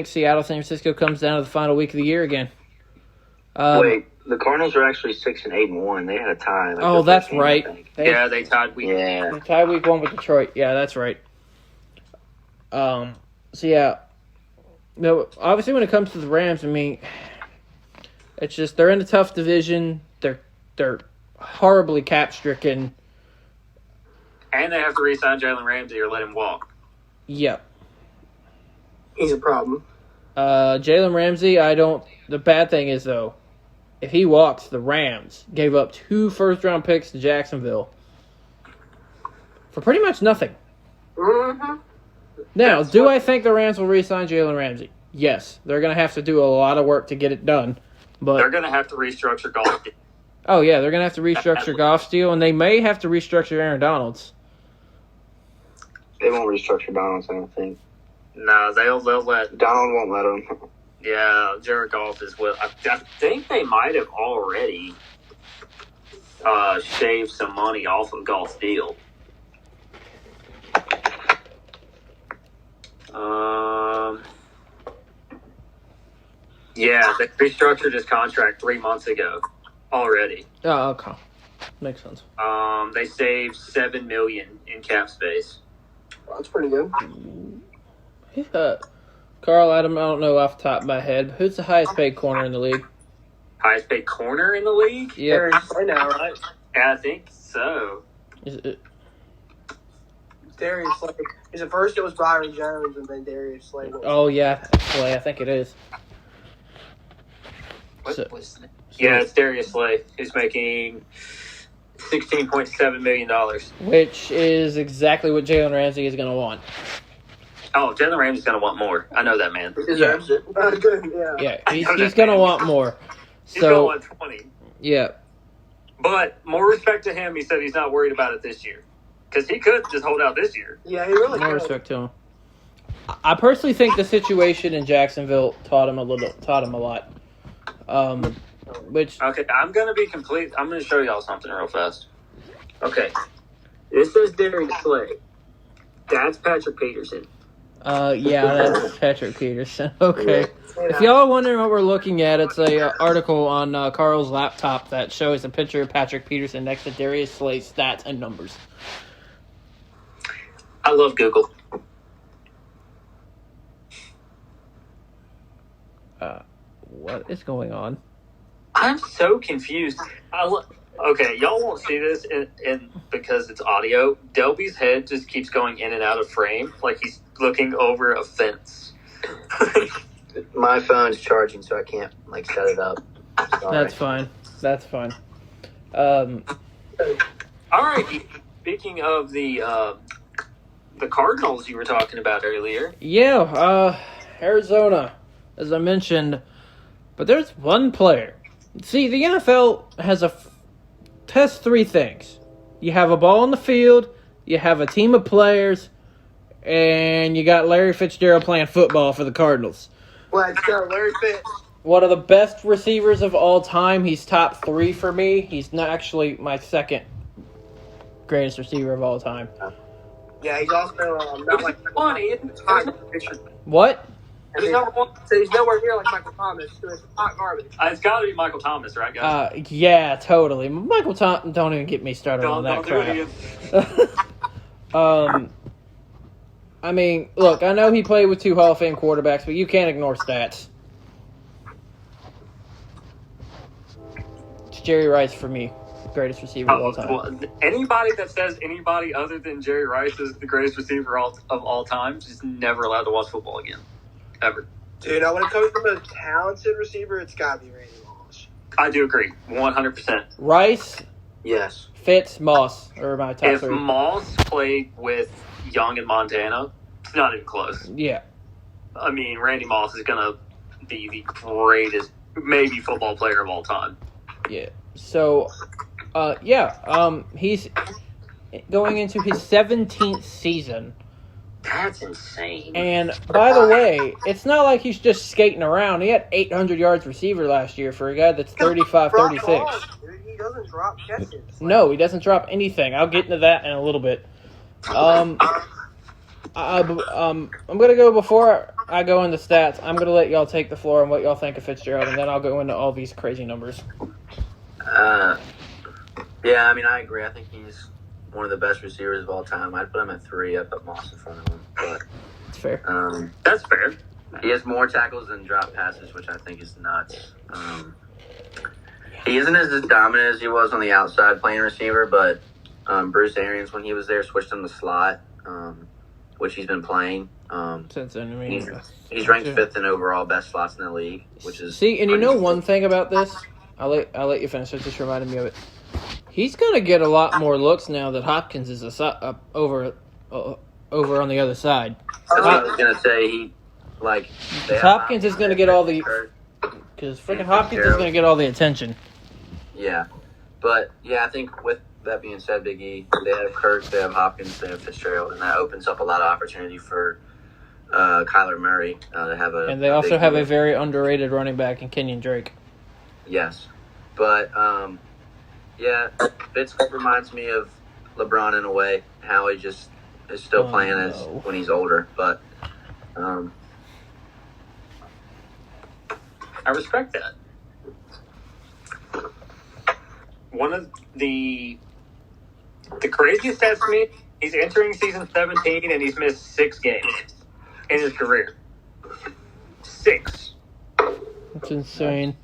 Seattle, San Francisco comes down to the final week of the year again. Wait. The Cardinals are actually 6-8-1. They had a tie. That's right. They tied week. Yeah, they tied week 1 with Detroit. Yeah, that's right. So yeah, no. Obviously, when it comes to the Rams, I mean, it's just they're in a tough division. They're horribly cap stricken, and they have to re-sign Jalen Ramsey or let him walk. Yep. He's a problem. Jalen Ramsey, The bad thing is though, if he walks, the Rams gave up 2 first-round picks to Jacksonville for pretty much nothing. Mm-hmm. Now, do I think the Rams will re-sign Jalen Ramsey? Yes. They're going to have to do a lot of work to get it done. But they're going to have to restructure Goff. Oh, yeah. They're going to have to restructure Goff's deal, and they may have to restructure Aaron Donald's. They won't restructure Donald's, I don't think. No, they'll let... Donald won't let them. Yeah, Jared Goff is well. I think they might have already shaved some money off of Goff's deal. Yeah, they restructured his contract 3 months ago already. Oh, okay. Makes sense. They saved $7 million in cap space. Well, that's pretty good. Carl, Adam, I don't know off the top of my head, but who's the highest paid corner in the league? Highest paid corner in the league? Yeah. Right now, right? Yeah, I think so. Is it? Darius Slay. Because at first it was Byron Jones and then Darius Slay. Oh, yeah. Slay, I think it is. Yeah, it's Darius Slay, who's making $16.7 million. Which is exactly what Jalen Ramsey is going to want. Oh, Jalen Ramsey's going to want more. I know that, man. Yeah. Yeah, he's going to want more. He's going to want 20. Yeah. But more respect to him, he said he's not worried about it this year. Because he could just hold out this year. Yeah, he really could. More respect to him. I personally think the situation in Jacksonville taught him a lot. Okay, I'm going to show y'all something real fast. Okay. This is Darius Slay. That's Patrick Peterson. Yeah, that's Patrick Peterson. Okay. Yeah. If y'all are wondering what we're looking at, it's a article on Carl's laptop that shows a picture of Patrick Peterson next to Darius Slay's stats and numbers. I love Google. What is going on? I'm so confused. Okay, y'all won't see this because it's audio. Delby's head just keeps going in and out of frame like he's looking over a fence. My phone's charging, so I can't set it up. Sorry. That's fine. All right. Speaking of the the Cardinals you were talking about earlier. Yeah, Arizona, as I mentioned. But there's one player. See, the NFL has three things. You have a ball on the field, you have a team of players, and you got Larry Fitzgerald playing football for the Cardinals. Let's go, Larry Fitz. One of the best receivers of all time. He's top 3 for me. He's not actually my second greatest receiver of all time. Yeah, he's also not like funny. What? He's nowhere near like Michael Thomas, so it's hot garbage. It's got to be Michael Thomas, right, guys? Yeah, totally. Michael Thompson, don't even get me started on that crap. I mean, look, I know he played with 2 Hall of Fame quarterbacks, but you can't ignore stats. It's Jerry Rice for me, greatest receiver of all time. Well, anybody that says anybody other than Jerry Rice is the greatest receiver of all time is just never allowed to watch football again. Ever. Dude, now when it comes to the most talented receiver, it's got to be Randy Moss. I do agree, 100%. Rice, Yes. Fitz, Moss are my top 3. If Moss played with Young in Montana, it's not even close. Yeah. I mean, Randy Moss is going to be the greatest, maybe, football player of all time. Yeah. So, he's going into his 17th season. That's insane. And, by the way, it's not like he's just skating around. He had 800 yards receiver last year for a guy that's 35, 36. He doesn't drop catches. No, he doesn't drop anything. I'll get into that in a little bit. I'm going to go, before I go into stats, I'm going to let y'all take the floor on what y'all think of Fitzgerald, and then I'll go into all these crazy numbers. Yeah, I mean, I agree. I think he's one of the best receivers of all time. I'd put him at 3. I'd put Moss in front of him. But That's fair. That's fair. he has more tackles than drop passes, which I think is nuts. He isn't as dominant as he was on the outside playing receiver, but Bruce Arians, when he was there, switched him to slot, which he's been playing. Since then, I mean, He's ranked 5th in overall best slots in the league, which is... See, and you know one thing about this? I'll let you finish. It just reminded me of it. He's going to get a lot more looks now that Hopkins is over on the other side. That's what I was going to say. Hopkins is going to get all the... Because freaking Hopkins is going to get all the attention. Yeah. But, yeah, I think with that being said, Big E, they have Kirk, they have Hopkins, they have Fitzgerald, and that opens up a lot of opportunity for Kyler Murray to have a... And they also have a very underrated running back in Kenyon Drake. Yes. But, yeah, Fitz reminds me of LeBron in a way, how he just is still playing as when he's older. But, I respect that. One of the craziest stats for me, he's entering season 17 and he's missed 6 games in his career. 6. That's insane.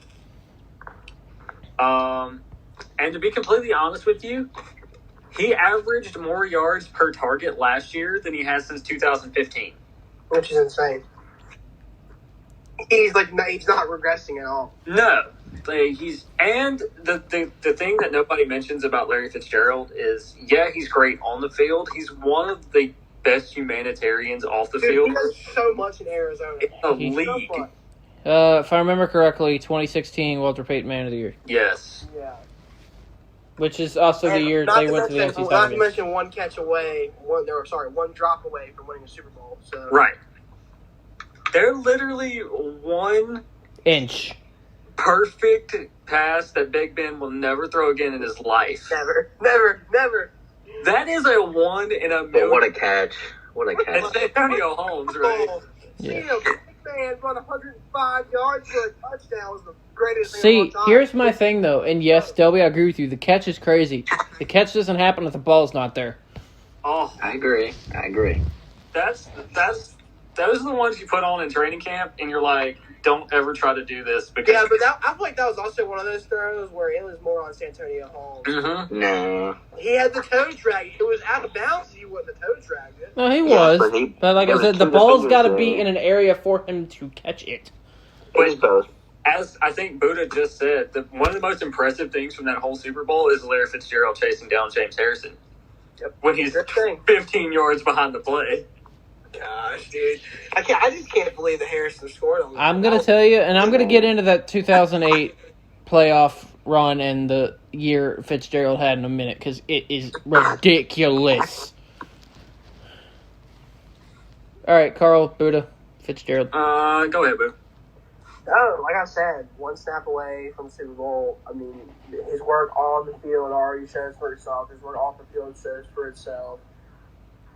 And to be completely honest with you, he averaged more yards per target last year than he has since 2015. Which is insane. He's not regressing at all. No. And the thing that nobody mentions about Larry Fitzgerald is, yeah, he's great on the field. He's one of the best humanitarians off the field. He does so much in Arizona. In the league. If I remember correctly, 2016 Walter Payton Man of the Year. Yes. Yeah. Which is also the year they went to the NC Not to mention one drop away from winning a Super Bowl. So. Right. They're literally 1 inch. Perfect pass that Big Ben will never throw again in his life. Never. That is a 1 in a million. But what a catch. It's Antonio Holmes, right? Yeah. Man, run 105 yards for a touchdown was the greatest thing See, of all time. here's my thing, though. And yes, Delby, I agree with you. The catch is crazy. The catch doesn't happen if the ball's not there. Oh, I agree. those are the ones you put on in training camp, and you're like, don't ever try to do this. Because Yeah, but I feel like that was also one of those throws where it was more on Santonio Holmes. Mm-hmm. No. He had the toe drag. It was out of bounds. He wouldn't have toe dragged it. No, he Yeah, was. But like I said, the ball's got to be in an area for him to catch it. It's both. As I think Buddha just said, one of the most impressive things from that whole Super Bowl is Larry Fitzgerald chasing down James Harrison. when he's 15 yards behind the play. Gosh, dude. I just can't believe that Harrison scored on I'm going to tell you, and I'm going to get into that 2008 playoff run and the year Fitzgerald had in a minute, because it is ridiculous. All right, Carl, Buddha, Fitzgerald. Go ahead, Boo. Oh, like I said, one snap away from the Super Bowl. I mean, his work on the field already shows for itself. His work off the field shows for itself.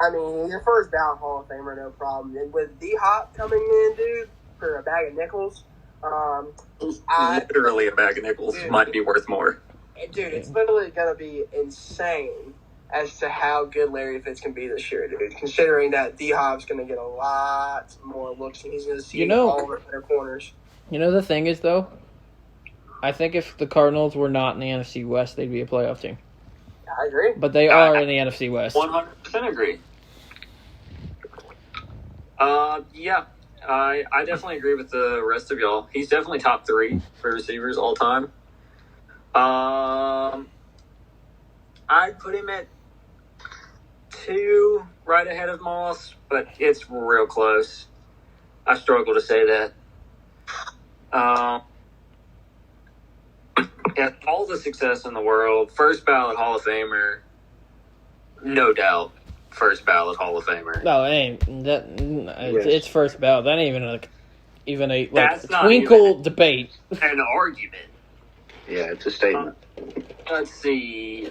I mean, he's a first ballot Hall of Famer, no problem. And with D-Hop coming in, dude, for a bag of nickels, literally a bag of nickels, dude, might be worth more. Dude, it's literally going to be insane as to how good Larry Fitz can be this year, dude. Considering that D-Hop's going to get a lot more looks, and he's going to see all the better corners. You know, the thing is, though, I think if the Cardinals were not in the NFC West, they'd be a playoff team. I agree. But they are in the NFC West. 100% agree. Yeah, I definitely agree with the rest of y'all. He's definitely top 3 for receivers all time. I'd put him at 2, right ahead of Moss, but it's real close. I struggle to say that. Yeah, all the success in the world, first ballot Hall of Famer, no doubt. First ballot Hall of Famer. No, it ain't. It's first ballot. That ain't even a twinkle debate. An argument. Yeah, it's a statement. Let's see.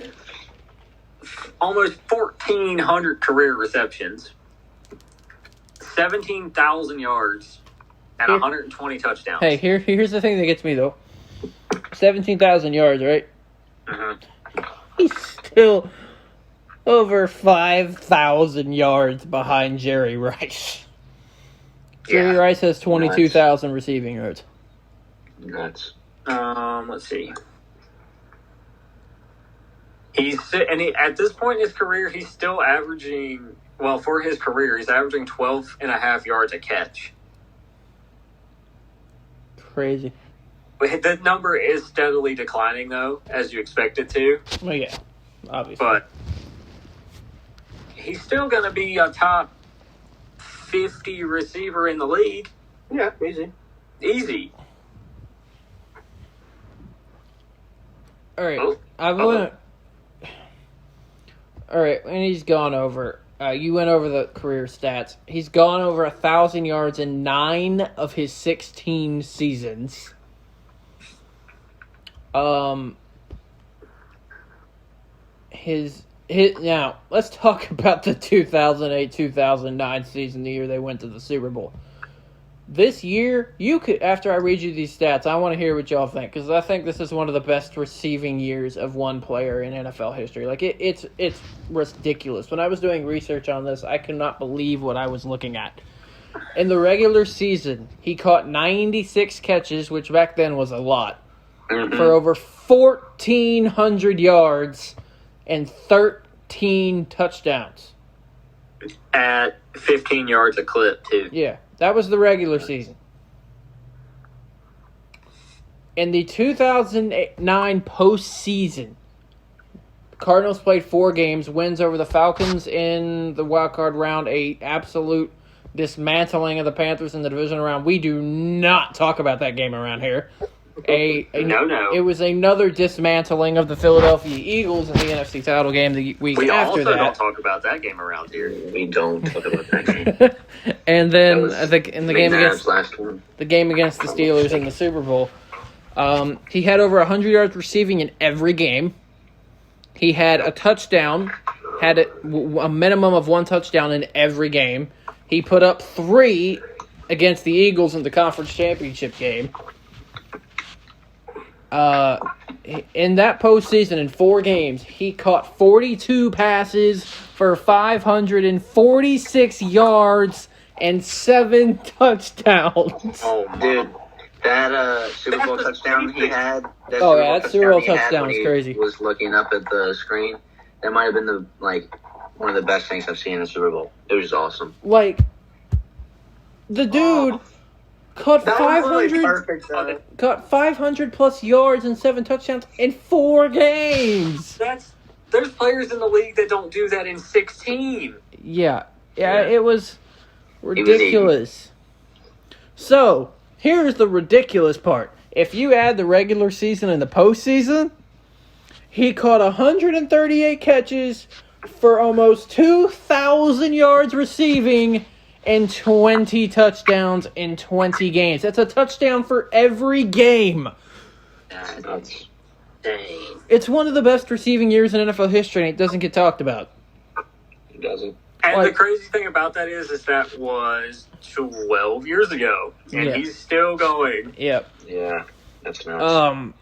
Almost 1,400 career receptions, 17,000 yards, and 120 touchdowns. Hey, here's the thing that gets me, though. 17,000 yards, right? Mm-hmm. He's still over 5,000 yards behind Jerry Rice. Jerry Rice has 22,000 receiving yards. Nuts. Let's see. At this point in his career, he's still averaging, for his career, he's averaging 12.5 yards a catch. Crazy. But that number is steadily declining, though, as you expect it to. Well, yeah, obviously. But he's still going to be a top 50 receiver in the league. Yeah, easy. All right, All right, and he's gone over. You went over the career stats. He's gone over 1,000 yards in 9 of his 16 seasons. Now let's talk about the 2008-2009 season, the year they went to the Super Bowl. This year, after I read you these stats, I want to hear what y'all think, because I think this is one of the best receiving years of one player in NFL history. Like, it's ridiculous. When I was doing research on this, I could not believe what I was looking at. In the regular season, he caught 96 catches, which back then was a lot, for over 1,400 yards and 13 touchdowns. At 15 yards a clip, too. Yeah. That was the regular season. In the 2009 postseason, Cardinals played 4 games, wins over the Falcons in the wildcard round, a absolute dismantling of the Panthers in the divisional round. We do not talk about that game around here. No. It was another dismantling of the Philadelphia Eagles in the NFC title game the week after that. We also don't talk about that game around here. We don't talk about that game. And then the game against the Steelers in the Super Bowl, he had over 100 yards receiving in every game. He had a touchdown, had a minimum of 1 touchdown in every game. He put up 3 against the Eagles in the conference championship game. In that postseason, in 4 games, he caught 42 passes for 546 yards and 7 touchdowns. Oh, dude, that Super Bowl touchdown he had. That Super Bowl touchdown was crazy. Was looking up at the screen. That might have been one of the best things I've seen in the Super Bowl. It was awesome. Like, the dude. Caught 500 plus yards and 7 touchdowns in 4 games. That's There's players in the league that don't do that in 16. Yeah, Yeah. it was ridiculous. So, here's the ridiculous part. If you add the regular season and the postseason, he caught 138 catches for almost 2,000 yards receiving and 20 touchdowns in 20 games. That's a touchdown for every game. That's dang. It's one of the best receiving years in NFL history, and it doesn't get talked about. It doesn't. And the crazy thing about that is that was 12 years ago, and Yeah. he's still going. Yep. Yeah, that's nuts.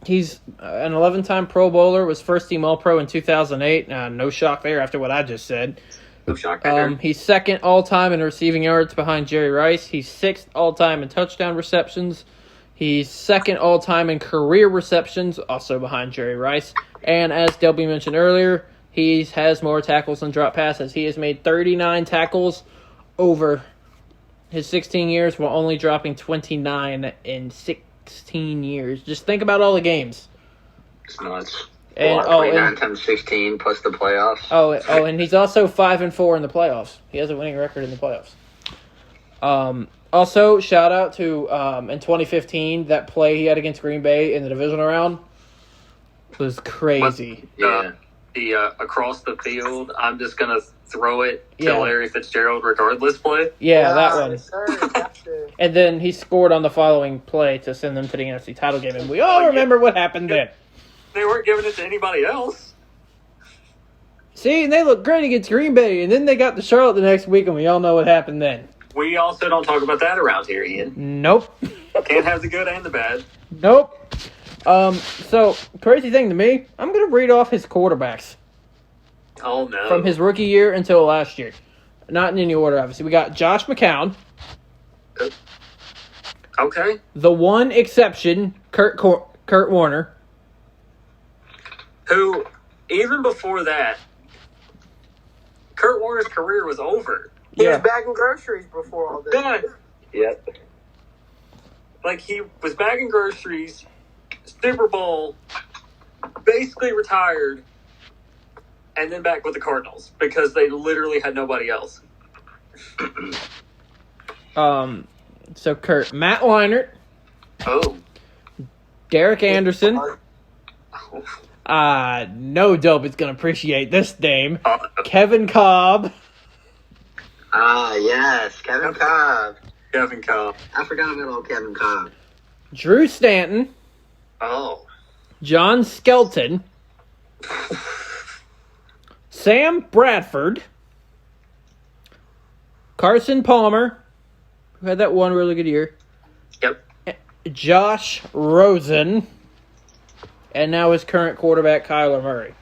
He's an 11-time Pro Bowler, was first-team All-Pro in 2008. No shock there after what I just said. No shock there. He's second all-time in receiving yards behind Jerry Rice. He's sixth all-time in touchdown receptions. He's second all-time in career receptions, also behind Jerry Rice. And as Delby mentioned earlier, he has more tackles than drop passes. He has made 39 tackles over his 16 years while only dropping 29 in 16 years. Just think about all the games. It's nuts. And, 29 times 16 plus the playoffs. And he's also 5-4 in the playoffs. He has a winning record in the playoffs. Also, shout out to in 2015 that play he had against Green Bay in the divisional round was crazy. Yeah. The across the field, I'm just gonna throw it to Yeah. Larry Fitzgerald regardless play. Yeah, that one. Sir, gotcha. And then he scored on the following play to send them to the NFC title game, and we all remember what happened then. They weren't giving it to anybody else. See, and they looked great against Green Bay, and then they got to Charlotte the next week, and we all know what happened then. We also don't talk about that around here, Ian. Nope. Can't have the good and the bad. Nope. So, crazy thing to me, I'm going to read off his quarterbacks Oh no. from his rookie year until last year. Not in any order, obviously. We got Josh McCown. Okay. The one exception, Kurt Warner. Who, even before that, Kurt Warner's career was over. He was bagging groceries before all this. Done. Yep. Like, he was bagging groceries, Super Bowl, basically retired, and then back with the Cardinals because they literally had nobody else. So Kurt, Matt Leinart, Oh. Derek Anderson. No dope is gonna appreciate this name. Kevin Cobb. Yes. Kevin Cobb. Kevin Cobb. I forgot about old Kevin Cobb. Drew Stanton. Oh. John Skelton. Sam Bradford. Carson Palmer, who had that one really good year. Yep. Josh Rosen. And now his current quarterback, Kyler Murray.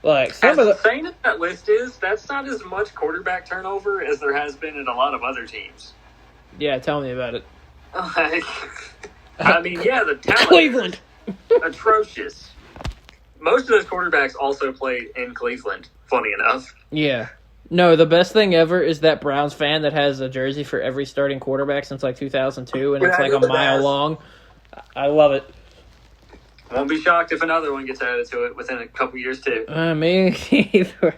Like, some As of the... insane as that list is, that's not as much quarterback turnover as there has been in a lot of other teams. Yeah, tell me about it. I mean, yeah, the talent Cleveland. is atrocious. Most of those quarterbacks also played in Cleveland, funny enough. Yeah. No, the best thing ever is that Browns fan that has a jersey for every starting quarterback since like 2002, and it's like a mile long. I love it. Won't be shocked if another one gets added to it within a couple years, too. Me either.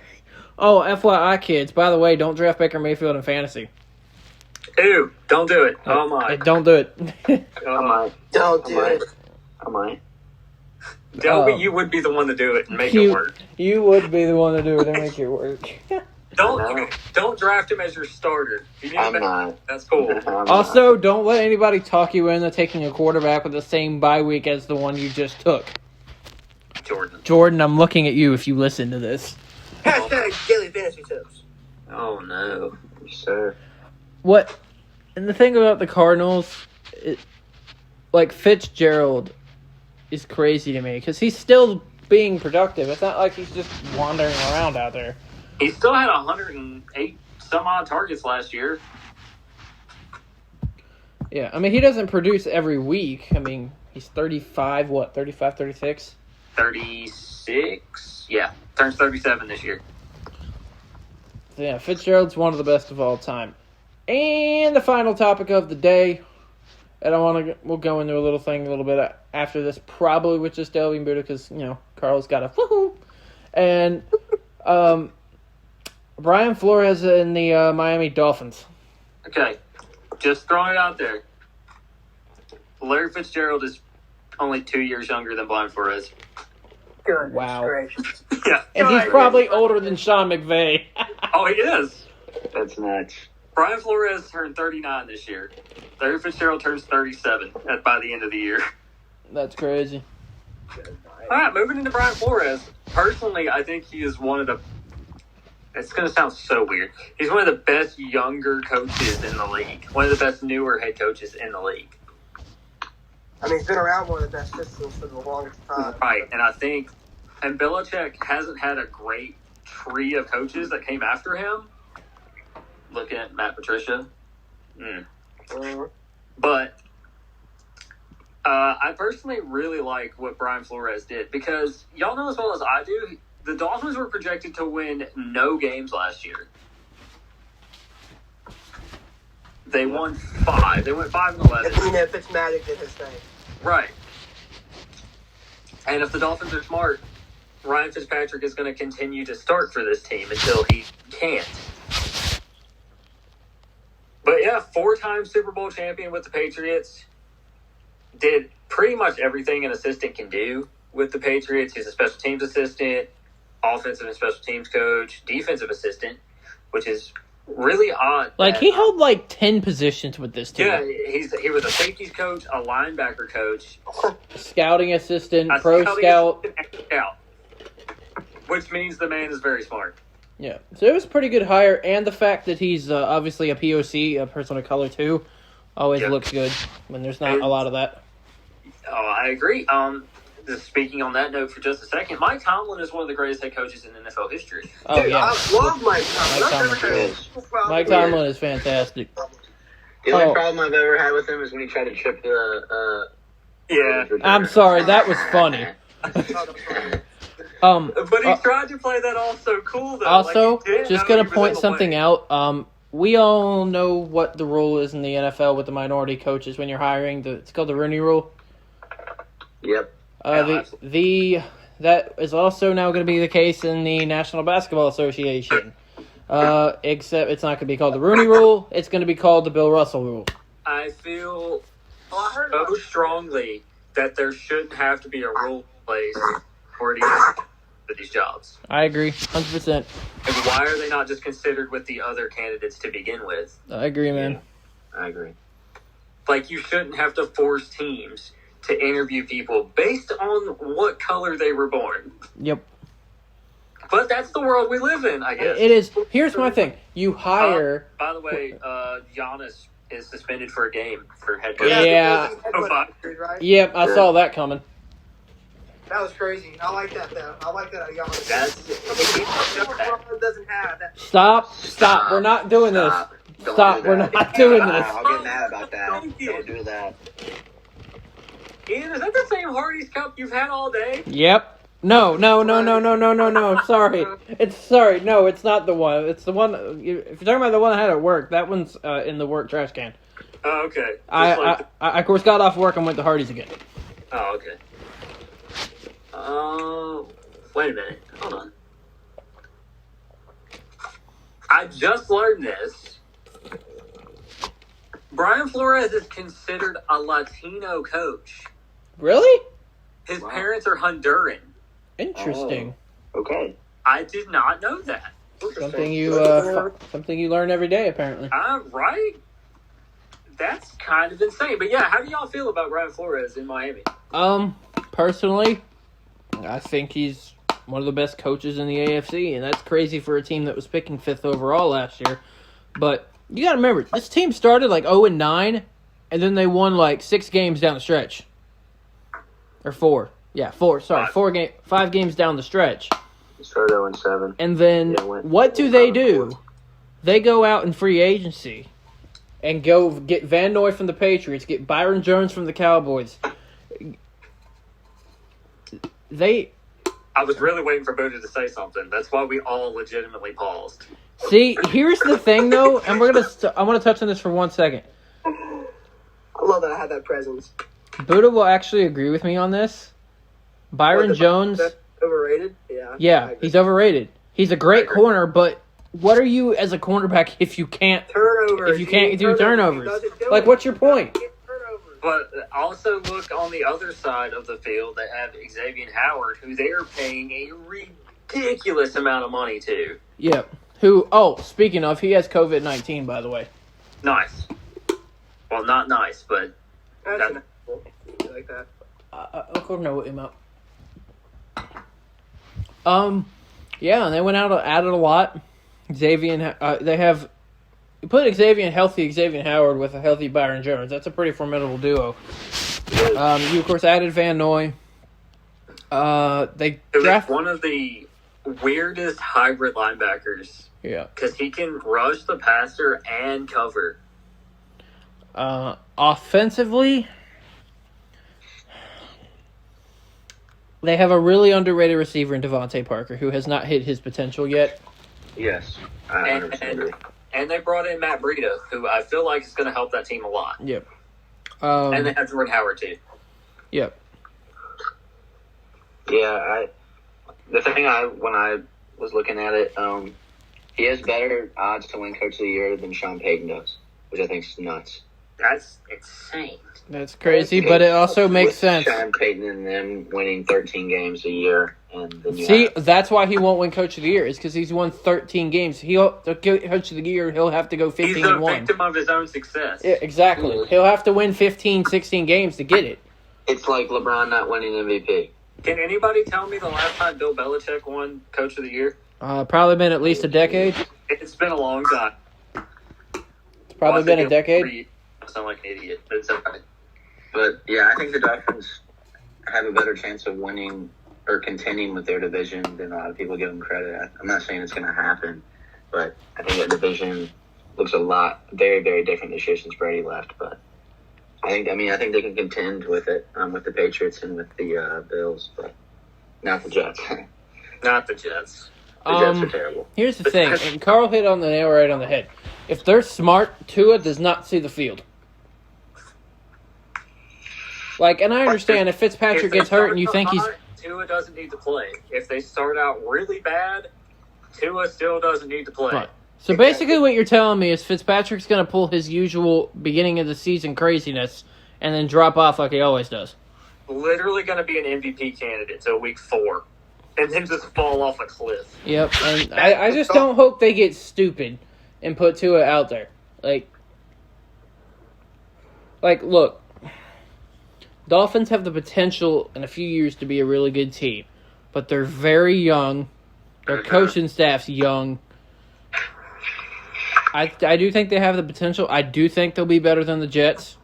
Oh, FYI, kids, by the way, don't draft Baker Mayfield in fantasy. Ew, don't do it. Oh, my. Don't do it. Oh, my. Don't do it. I might. Delby, you would be the one to do it and make it work. You would be the one to do it and make it work. Don't draft him as your starter. If you need I'm a not. That's cool. Also, don't let anybody talk you into taking a quarterback with the same bye week as the one you just took. Jordan, I'm looking at you if you listen to this. Hashtag daily fantasy tips. Oh, no. Yes, sir. What? And the thing about the Cardinals, like Fitzgerald is crazy to me because he's still being productive. It's not like he's just wandering around out there. He still had 108 some odd targets last year. Yeah, I mean, he doesn't produce every week. I mean, he's 35, 36? 36? Yeah, turns 37 this year. Yeah, Fitzgerald's one of the best of all time. And the final topic of the day, and we'll go into a little bit after this, probably with just Delvin Buddha, because, Carl's got a woohoo. And Brian Flores in the Miami Dolphins. Okay, just throwing it out there. Larry Fitzgerald is only 2 years younger than Brian Flores. Goodness Wow. gracious. Yeah. And he's probably older than Sean McVay. Oh, he is. That's nuts. Brian Flores turned 39 this year. Larry Fitzgerald turns 37 by the end of the year. That's crazy. All right, moving into Brian Flores. Personally, I think he is one of the... It's going to sound so weird. He's one of the best younger coaches in the league. One of the best newer head coaches in the league. I mean, he's been around one of the best systems for the longest time. Right, and I think... And Belichick hasn't had a great tree of coaches that came after him. Looking at Matt Patricia. But I personally really like what Brian Flores did, because y'all know as well as I do, the Dolphins were projected to win no games last year. They won 5. They went 5-11. Fitzmagic did his thing. Right. And if the Dolphins are smart, Ryan Fitzpatrick is going to continue to start for this team until he can't. But yeah, 4-time Super Bowl champion with the Patriots. Did pretty much everything an assistant can do with the Patriots. He's a special teams assistant, offensive and special teams coach, defensive assistant, which is really odd. Like, he held 10 positions with this team. Yeah, he was a safeties coach, a linebacker coach, Scouting assistant, pro scout. Which means the man is very smart. Yeah, so it was a pretty good hire, and the fact that he's obviously a POC, a person of color too, always looks good when there's not a lot of that. Oh, I agree. Just speaking on that note for just a second, Mike Tomlin is one of the greatest head coaches in NFL history. Oh, Dude, yeah. I love Mike Tomlin. Mike Tomlin is fantastic. The only problem I've ever had with him is when he tried to trip the. I'm sorry, that was funny. But he tried to play that off so cool, though. Also, like just going to point something out. We all know what the rule is in the NFL with the minority coaches when you're hiring. It's called the Rooney Rule. Yep. That is also now going to be the case in the National Basketball Association. Except it's not going to be called the Rooney Rule. It's going to be called the Bill Russell Rule. I feel so strongly that there shouldn't have to be a rule in place for these jobs. I agree, 100%. And why are they not just considered with the other candidates to begin with? I agree, man. Yeah, I agree. Like, you shouldn't have to force teams to interview people based on what color they were born. Yep. But that's the world we live in, I guess. It is. Here's my thing. You hire... by the way, Giannis is suspended for a game for head coach. Yeah. Right? Yep, I saw that coming. That was crazy. I like that, though. I like that. Doesn't have that. Stop. We're not doing this. Stop. We're not doing this. I'll get mad about that. Don't do that. Ian, is that the same Hardee's cup you've had all day? Yep. No. Sorry. No, it's not the one. It's the one. If you're talking about the one I had at work, that one's in the work trash can. Oh, okay. I of course got off work and went to Hardee's again. Oh, okay. Wait a minute. Hold on. I just learned this. Brian Flores is considered a Latino coach. Really? His parents are Honduran. Interesting. Oh, okay. I did not know that. Something you learn every day, apparently. Right? That's kind of insane. But yeah, how do y'all feel about Brian Flores in Miami? Personally, I think he's one of the best coaches in the AFC, and that's crazy for a team that was picking 5th overall last year. But you got to remember, this team started 0-9, and then they won 6 games down the stretch. Or 4. Yeah, 4. Sorry, 5 games down the stretch. Started 0-7. And then what do? They go out in free agency and go get Van Noy from the Patriots, get Byron Jones from the Cowboys. I was really waiting for Buddha to say something. That's why we all legitimately paused. See, here's the thing, though, and I want to touch on this for 1 second. I love that I had that presence. Buddha will actually agree with me on this. Byron Jones. Overrated? Yeah. Yeah, he's overrated. He's a great corner, but what are you as a cornerback if you can't Turnovers. if you can't do turnovers? Like, what's your point? But also look on the other side of the field. They have Xavier Howard, who they are paying a ridiculous amount of money to. Yep. Who? Oh, speaking of, he has COVID-19, by the way. Nice. Well, not nice, but That's cool. I like that. I'll go note him up. Yeah, and they went out added a lot. Xavier, they have you put Xavier Howard with a healthy Byron Jones. That's a pretty formidable duo. You of course added Van Noy. They drafted one of the weirdest hybrid linebackers. Yeah, because he can rush the passer and cover. Offensively, they have a really underrated receiver in Devontae Parker who has not hit his potential yet. Yes. And they brought in Matt Breida, who I feel like is going to help that team a lot. Yep. And they have Jordan Howard, too. Yep. Yeah, when I was looking at it, he has better odds to win Coach of the Year than Sean Payton does, which I think is nuts. That's insane. That's crazy, but it also makes With sense. Sean Payton and them winning 13 games a year. And then See, that's why he won't win Coach of the Year. Is because he's won 13 games. The Coach of the Year, he'll have to go 15-1. He's a victim of his own success. Yeah, exactly. Mm-hmm. He'll have to win 15, 16 games to get it. It's like LeBron not winning MVP. Can anybody tell me the last time Bill Belichick won Coach of the Year? Probably been at least a decade. It's been a long time. It's probably been a decade. I sound like an idiot, but it's okay. But, yeah, I think the Dolphins have a better chance of winning or contending with their division than a lot of people give them credit. I'm not saying it's going to happen, but I think that division looks very, very different this year since Brady left. But I think they can contend with it, with the Patriots and with the Bills, but not the Jets. Not the Jets. The Jets are terrible. Here's the thing, and Carl hit on the nail right on the head. If they're smart, Tua does not see the field. Like, and I understand if Fitzpatrick gets hurt and you think he's... Tua doesn't need to play. If they start out really bad, Tua still doesn't need to play. Right. So basically what you're telling me is Fitzpatrick's going to pull his usual beginning of the season craziness and then drop off like he always does. Literally going to be an MVP candidate till week 4. And then just fall off a cliff. Yep, and I just don't hope they get stupid and put Tua out there. Like, look, Dolphins have the potential in a few years to be a really good team, but they're very young. Their coaching staff's young. I do think they have the potential. I do think they'll be better than the Jets.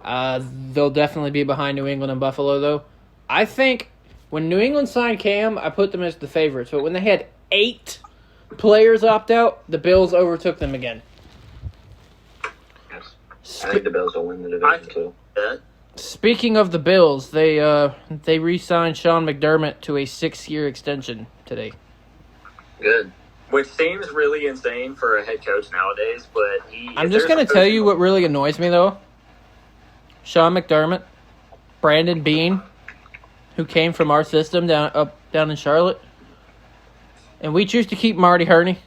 They'll definitely be behind New England and Buffalo, though. I think when New England signed Cam, I put them as the favorites. But when they had 8 players opt out, the Bills overtook them again. Yes. I think the Bills will win the division, too. Speaking of the Bills, they re-signed Sean McDermott to a 6-year extension today. Good. Which seems really insane for a head coach nowadays, but I'm just going to tell you what really annoys me, though. Sean McDermott, Brandon Beane, who came from our system down in Charlotte, and we choose to keep Marty Herney.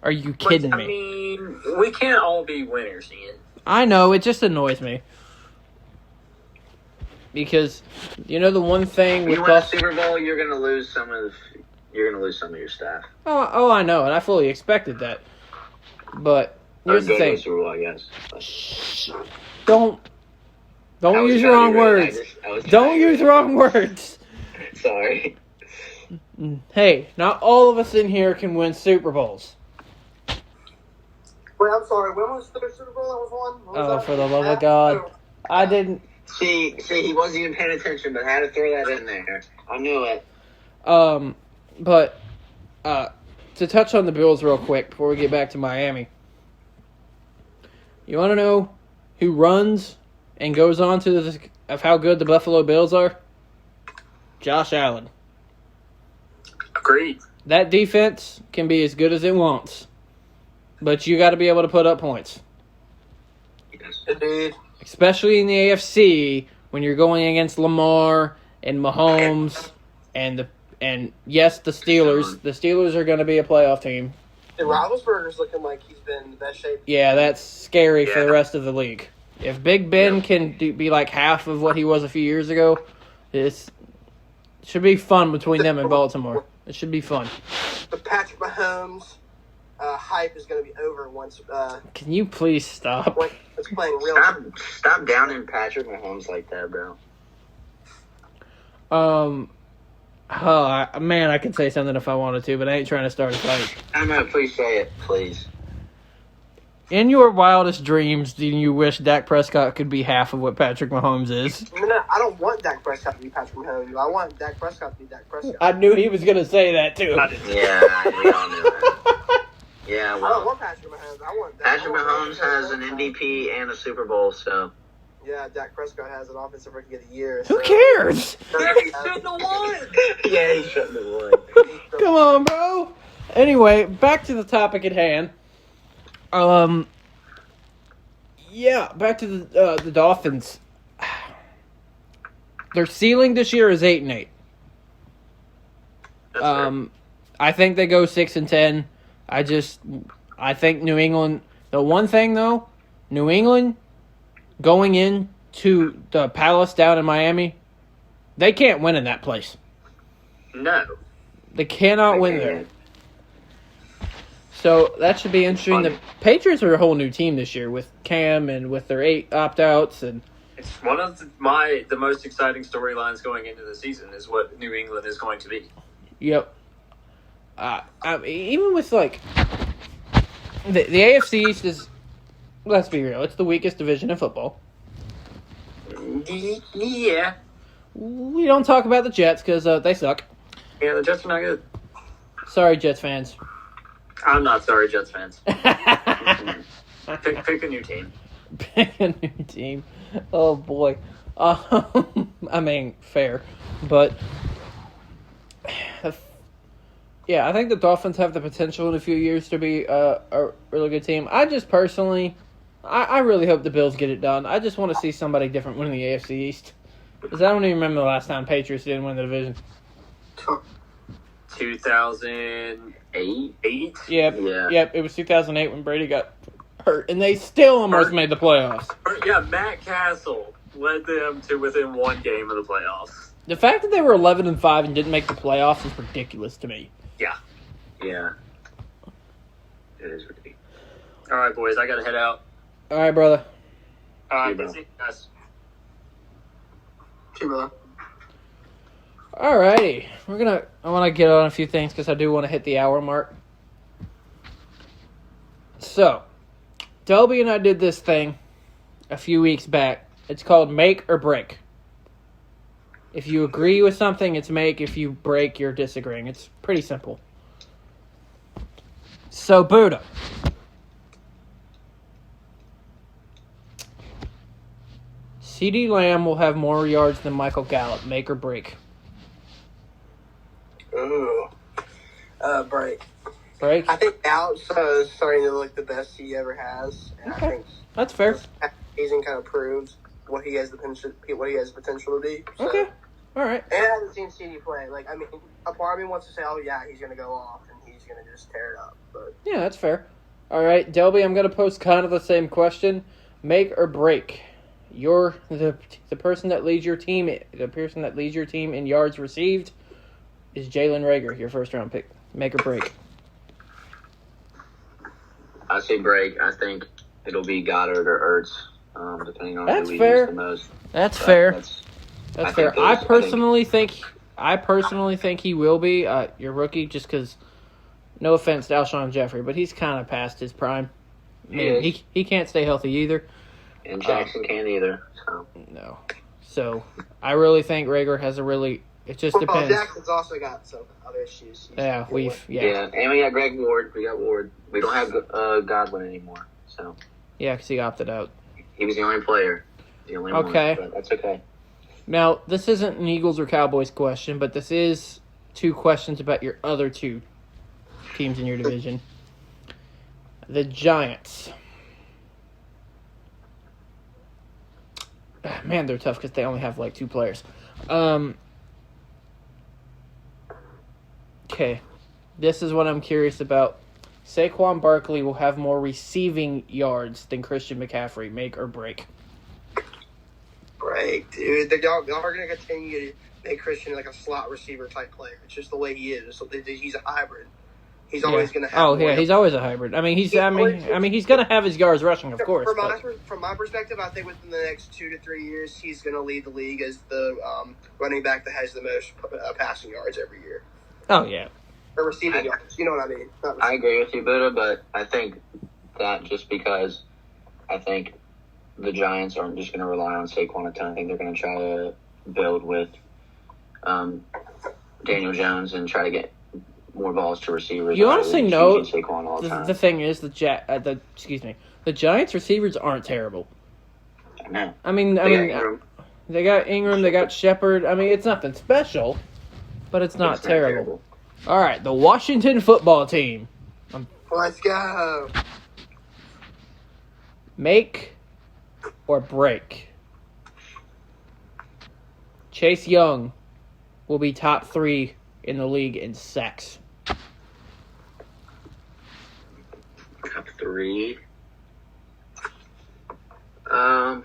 Are you kidding me? I mean, we can't all be winners, Ian. I know, it just annoys me. Because, the one thing with you win a Super Bowl, you're going to lose some of your staff. Oh, I know, and I fully expected that. But here's the thing. Super Bowl, I guess. Don't use the wrong words. Don't use the wrong words. Sorry. Hey, not all of us in here can win Super Bowls. Wait, I'm sorry. When was the Super Bowl that was won? For the love of God. I didn't. See, he wasn't even paying attention, but I had to throw that in there. I knew it. But to touch on the Bills real quick before we get back to Miami. You want to know who runs and goes on to of how good the Buffalo Bills are? Josh Allen. Agreed. That defense can be as good as it wants, but you got to be able to put up points. Yes. Indeed. especially in the AFC, when you're going against Lamar and Mahomes and yes, the Steelers. The Steelers are going to be a playoff team. And Roethlisberger's looking like he's been in the best shape. Yeah, that's scary for the rest of the league. If Big Ben can be like half of what he was a few years ago, it should be fun between them and Baltimore. It should be fun. The Patrick Mahomes hype is going to be over once. Can you please stop? When it's playing real. Stop downing Patrick Mahomes like that, bro. Man, I could say something if I wanted to, but I ain't trying to start a fight. I know, please say it, please. In your wildest dreams, do you wish Dak Prescott could be half of what Patrick Mahomes is? No, I don't want Dak Prescott to be Patrick Mahomes. I want Dak Prescott to be Dak Prescott. I knew he was going to say that, too. Yeah, we all knew that. Yeah, I don't well, want Patrick Mahomes. I want Dak. Patrick Mahomes has an MVP and a Super Bowl, so. Yeah, Dak Prescott has an offensive rookie of the year. Who cares? Yeah, He shouldn't have won. Yeah, he shouldn't have won. Come on, bro. Anyway, back to the topic at hand. Yeah, back to the Dolphins. Their ceiling this year is 8-8. I think they go 6-10. I think New England. The one thing though, New England going into the Palace down in Miami, they can't win in that place. No. They cannot win there. So that should be interesting. The Patriots are a whole new team this year with Cam and with their 8 opt-outs, and It's one of the most exciting storylines going into the season is what New England is going to be. yep. Even with like the AFC East is, let's be real, it's the weakest division in football. Yeah. We don't talk about the Jets because they suck. Yeah, the Jets are not good. Sorry, Jets fans. I'm not sorry, Jets fans. Pick a new team. Pick a new team. Oh boy. I mean, fair, but yeah, I think the Dolphins have the potential in a few years to be a really good team. I just personally, I really hope the Bills get it done. I just want to see somebody different win the AFC East. Because I don't even remember the last time Patriots didn't win the division. 2008? Yep, it was 2008 when Brady got hurt, and they still almost made the playoffs. Yeah, Matt Castle led them to within one game of the playoffs. The fact that they were 11-5 and didn't make the playoffs is ridiculous to me. Yeah. Yeah. It is ridiculous. All right, boys, I got to head out. All right, brother. All right, See you, good to see you guys. See, brother. Alrighty, I want to get on a few things because I do want to hit the hour mark. So, Delby and I did this thing a few weeks back. It's called Make or Break. If you agree with something, it's make. If you break, you're disagreeing. It's pretty simple. So, Buddha. CeeDee Lamb will have more yards than Michael Gallup. Make or break. Ooh. Break. Break? I think Gallup's starting to look the best he ever has. And Okay. I think That's fair. this season kind of proves what he has the potential to be. So. Okay. All right. And I haven't seen CD play. Like, I mean, a part of me wants to say, oh, yeah, he's going to go off and he's going to just tear it up. But Yeah, that's fair. All right, Delby, I'm going to pose kind of the same question. Make or break. You're the person that leads your team. The person that leads your team in yards received is Jalen Reagor, your first round pick. Make or break. I say break. I think it'll be Goddard or Ertz, depending on That's who we fair. use the most. That's But fair. That's That's I fair. think I those- personally think he will be your rookie, just because. No offense to Alshon Jeffrey, but he's kind of past his prime. He can't stay healthy either. And Jackson can't either. So No. So I really think Reagor has a really. It just Football depends. Jackson's also got some other issues. Yeah, yeah, and we got Greg Ward. We got Ward. We don't have Godwin anymore. So Yeah, because he opted out. he was the only player. The only Okay. one. But that's okay. Now, this isn't an Eagles or Cowboys question, but this is 2 questions about your other 2 teams in your division. The Giants. Man, they're tough because they only have like 2 players. Okay, this is what I'm curious about. Saquon Barkley will have more receiving yards than Christian McCaffrey. Make or break? Break, dude. Y'all are going to continue to make Christian like a slot receiver type player. It's just the way he is. So he's a hybrid. He's always going to have. Oh yeah, he's always a hybrid. I mean, he's going to have his yards rushing, of course. From my perspective, I think within the next 2 to 3 years, he's going to lead the league as the running back that has the most passing yards every year. Oh yeah. Or receiving yards. You know what I mean? I agree with you, Buddha, but I think that just because I think the Giants aren't just going to rely on Saquon a ton. I think they're going to try to build with Daniel Jones and try to get more balls to receivers. You honestly know Saquon all the time. The thing is the Giants receivers aren't terrible. No. I mean, they got Ingram, they got Shepard. I mean, it's nothing special, but it's not terrible. All right, the Washington football team. Let's go. Make or break. Chase Young will be top 3 in the league in sacks. Top 3. I'll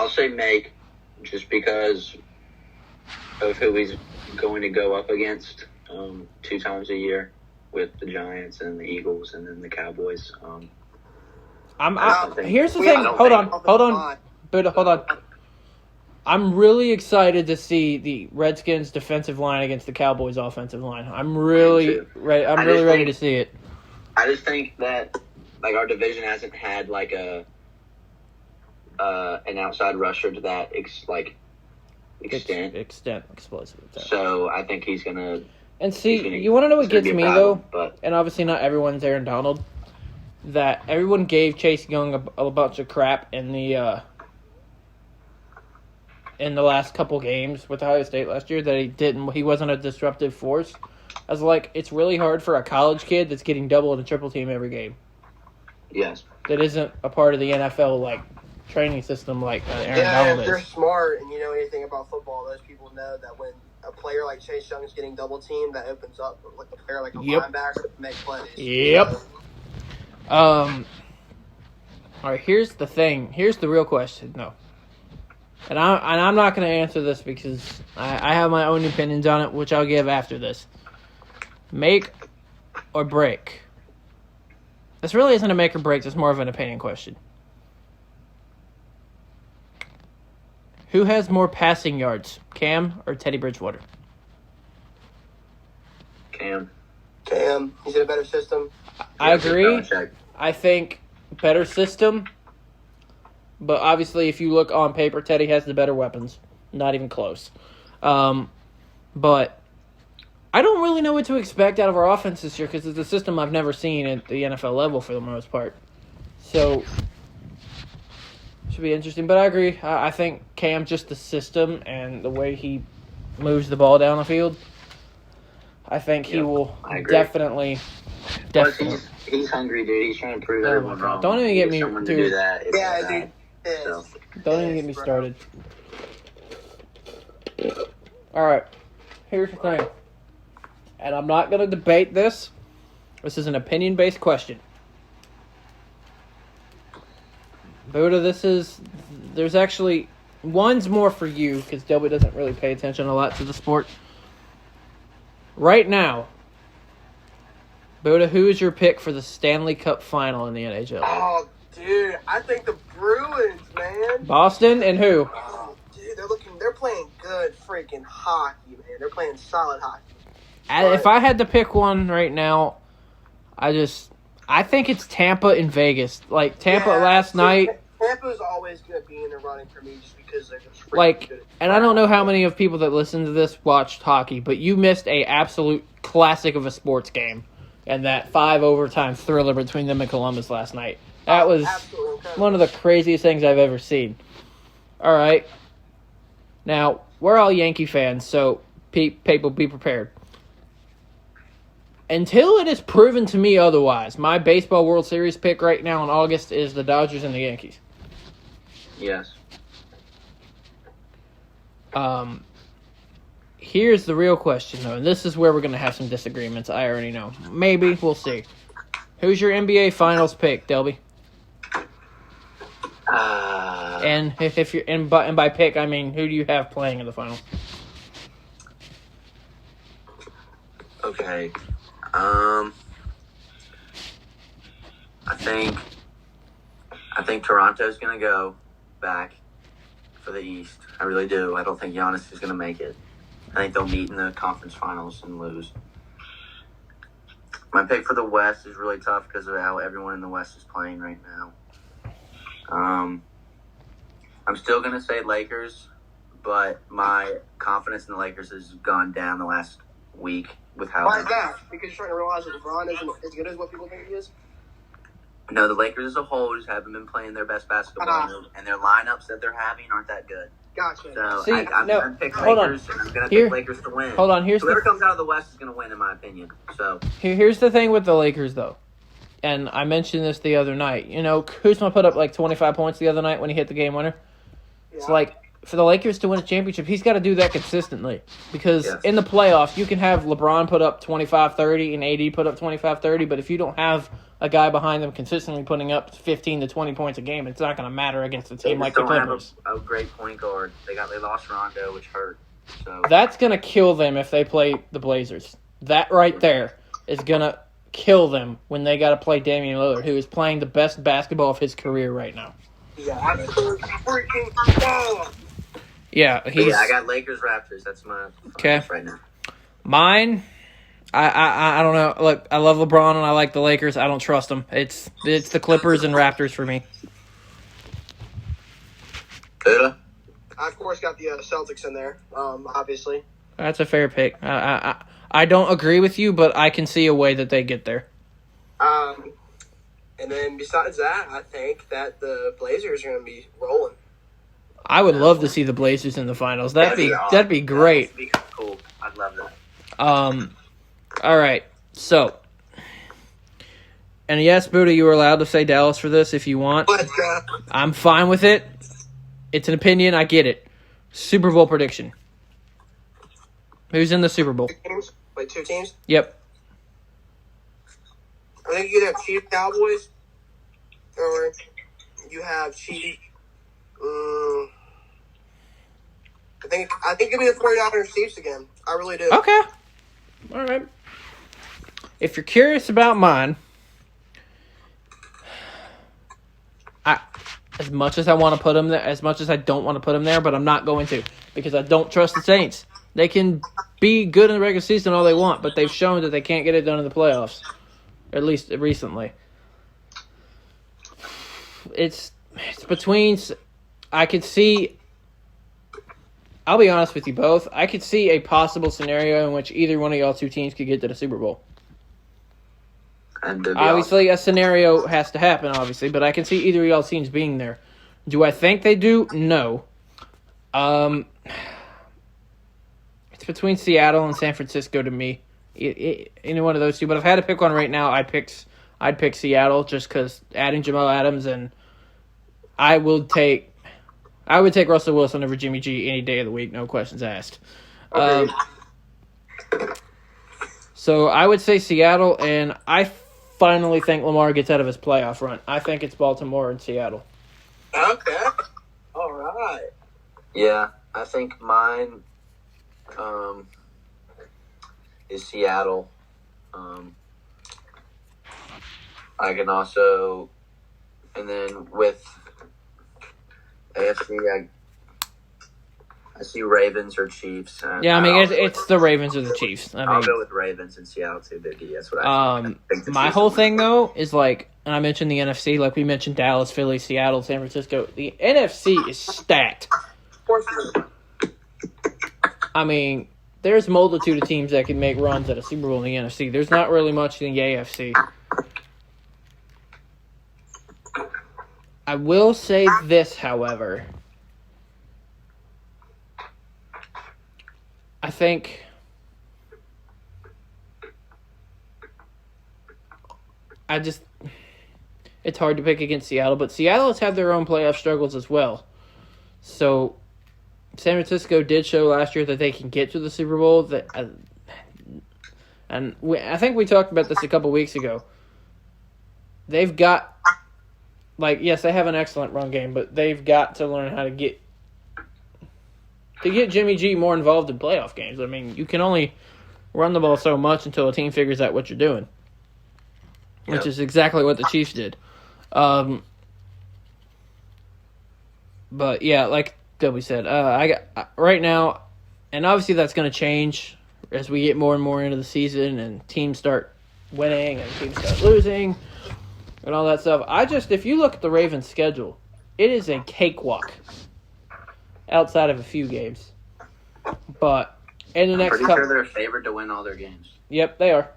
say make, just because of who he's going to go up against 2 times a year with the Giants and the Eagles and then the Cowboys. Here's the thing. Hold on. But hold on. I'm really excited to see the Redskins' defensive line against the Cowboys' offensive line. I'm really ready. I'm really ready to see it. I just think that like our division hasn't had like an outside rusher to that extent. Explosive. So I think he's gonna. And see, you want to know what gets me though? And obviously not everyone's Aaron Donald. That everyone gave Chase Young a bunch of crap in the last couple games with Ohio State last year that he wasn't a disruptive force. I was like, it's really hard for a college kid that's getting double and a triple team every game. Yes. That isn't a part of the NFL like training system like Aaron Donald is. If you're smart and you know anything about football, those people know that when a player like Chase Young is getting double teamed, that opens up like a player like a linebacker to make plays. Yep. All right, here's the thing. Here's the real question. No. And I'm not going to answer this because I have my own opinions on it, which I'll give after this. Make or break? This really isn't a make or break. It's more of an opinion question. Who has more passing yards, Cam or Teddy Bridgewater? Cam. He's in a better system. I agree. I think better system. But obviously, if you look on paper, Teddy has the better weapons. Not even close. But I don't really know what to expect out of our offense this year because it's a system I've never seen at the NFL level for the most part. So, should be interesting. But I agree. I think Cam, just the system and the way he moves the ball down the field, I think he will definitely. He's hungry, dude. He's trying to prove everyone wrong. Don't even get me to do that. Dude. So. Don't even get me started. All right. Here's the thing. And I'm not going to debate this. This is an opinion-based question. Buddha, there's actually, one's more for you, because Delby doesn't really pay attention a lot to the sport. Right now, Buddha, who is your pick for the Stanley Cup final in the NHL? Oh, dude, I think the Bruins, man. Boston and who? Oh, dude, they're playing good freaking hockey, man. They're playing solid hockey. If I had to pick one right now, I think it's Tampa and Vegas. Like Tampa last night. Tampa's always going to be in the running for me just because they're just freaking good. And I don't know how many of people that listen to this watched hockey, but you missed a absolute classic of a sports game, and that 5 overtime thriller between them and Columbus last night. That was one of the craziest things I've ever seen. All right. Now, we're all Yankee fans, so people be prepared. Until it is proven to me otherwise, my baseball World Series pick right now in August is the Dodgers and the Yankees. Yes. Here's the real question, though, and this is where we're going to have some disagreements. I already know. Maybe. We'll see. Who's your NBA Finals pick, Delby? And if you're and by pick, I mean who do you have playing in the finals? Okay. I think Toronto's gonna go back for the East. I really do. I don't think Giannis is gonna make it. I think they'll meet in the conference finals and lose. My pick for the West is really tough because of how everyone in the West is playing right now. I'm still going to say Lakers, but my confidence in the Lakers has gone down the last week with how... Why is that? Because you're trying to realize that LeBron isn't as good as what people think he is? No, the Lakers as a whole just haven't been playing their best basketball, and their lineups that they're having aren't that good. Gotcha. So See, I'm going to pick Lakers, and I'm going to pick Lakers to win. Hold on, whoever comes out of the West is going to win, in my opinion. So here's the thing with the Lakers, though. And I mentioned this the other night. You know, Kuzma put up like 25 points the other night when he hit the game winner. Yeah. It's like, for the Lakers to win a championship, he's got to do that consistently. Because in the playoffs, you can have LeBron put up 25-30 and AD put up 25-30, but if you don't have a guy behind them consistently putting up 15 to 20 points a game, it's not going to matter against a team like the Clippers. They don't have a great point guard. They lost Rondo, which hurt. So that's going to kill them if they play the Blazers. That right there is going to kill them when they got to play Damian Lillard, who is playing the best basketball of his career right now. Yeah, freaking ball. Yeah, I got Lakers Raptors. That's my right now. Mine, I don't know. Look, I love LeBron and I like the Lakers. I don't trust them. It's the Clippers and Raptors for me. Kuda? I of course got the Celtics in there. Obviously. That's a fair pick. I don't agree with you, but I can see a way that they get there. And then besides that, I think that the Blazers are going to be rolling. I would love to see the Blazers in the finals. That'd be great. That'd be cool. I'd love that. All right. So, and yes, Buddha, you were allowed to say Dallas for this if you want. I'm fine with it. It's an opinion. I get it. Super Bowl prediction. Who's in the Super Bowl? 2 teams? Wait, 2 teams? Yep. I think you have Chiefs Cowboys, or you have Chiefs. I think it'll be the 49ers Chiefs again. I really do. Okay. All right. If you're curious about mine, as much as I want to put them there, as much as I don't want to put them there, but I'm not going to because I don't trust the Saints. They can be good in the regular season all they want, but they've shown that they can't get it done in the playoffs, at least recently. It's between. I could see. I'll be honest with you both. I could see a possible scenario in which either one of y'all 2 teams could get to the Super Bowl. And obviously, a scenario has to happen, obviously, but I can see either of y'all teams being there. Do I think they do? No. It's between Seattle and San Francisco to me. Any one of those two. But if I had to pick one right now, I'd pick Seattle just because adding Jamal Adams and I would take Russell Wilson over Jimmy G any day of the week, no questions asked. So I would say Seattle, and I finally think Lamar gets out of his playoff run. I think it's Baltimore and Seattle. Okay. All right. Yeah, I think mine is Seattle. I can also, and then with AFC, I see Ravens or Chiefs. Yeah, I mean it's the Ravens or the Chiefs. I'll go with Ravens and Seattle too, Biggie. That's what I think. My whole thing though is like, and I mentioned the NFC, like we mentioned Dallas, Philly, Seattle, San Francisco. The NFC is stacked. Of course it is. I mean, there's a multitude of teams that can make runs at a Super Bowl in the NFC. There's not really much in the AFC. I will say this, however. I think it's hard to pick against Seattle, but Seattle has had their own playoff struggles as well. So San Francisco did show last year that they can get to the Super Bowl. I think we talked about this a couple weeks ago. They've got, yes, they have an excellent run game, but they've got to learn how to get Jimmy G more involved in playoff games. I mean, you can only run the ball so much until a team figures out what you're doing, which is exactly what the Chiefs did. But yeah, like Dobie said, right now, and obviously that's going to change as we get more and more into the season and teams start winning and teams start losing and all that stuff. If you look at the Ravens' schedule, it is a cakewalk outside of a few games. But in the next sure they're favored to win all their games. Yep, they are.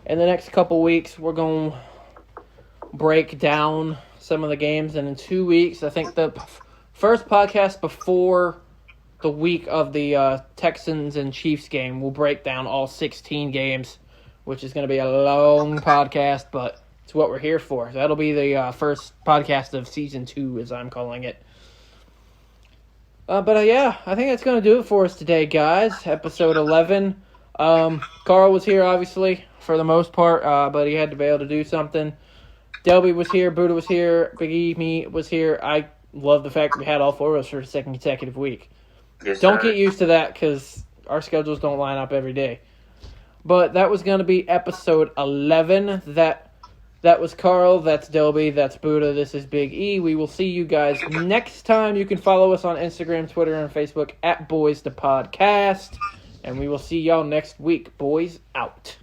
In the next couple weeks, we're going to break down some of the games, and in 2 weeks, I think the first podcast before the week of the Texans and Chiefs game, we'll break down all 16 games, which is going to be a long podcast, but it's what we're here for. That'll be the first podcast of Season 2, as I'm calling it. But yeah, I think that's going to do it for us today, guys. Episode 11. Carl was here, obviously, for the most part, but he had to be able to do something. Delby was here, Buddha was here, Big E, me was here. I love the fact that we had all four of us for a second consecutive week. Yes, don't get used to that because our schedules don't line up every day. But that was going to be episode 11. That was Carl, that's Delby, that's Buddha, this is Big E. We will see you guys next time. You can follow us on Instagram, Twitter, and Facebook at Boyz the Podcast. And we will see y'all next week. Boys out.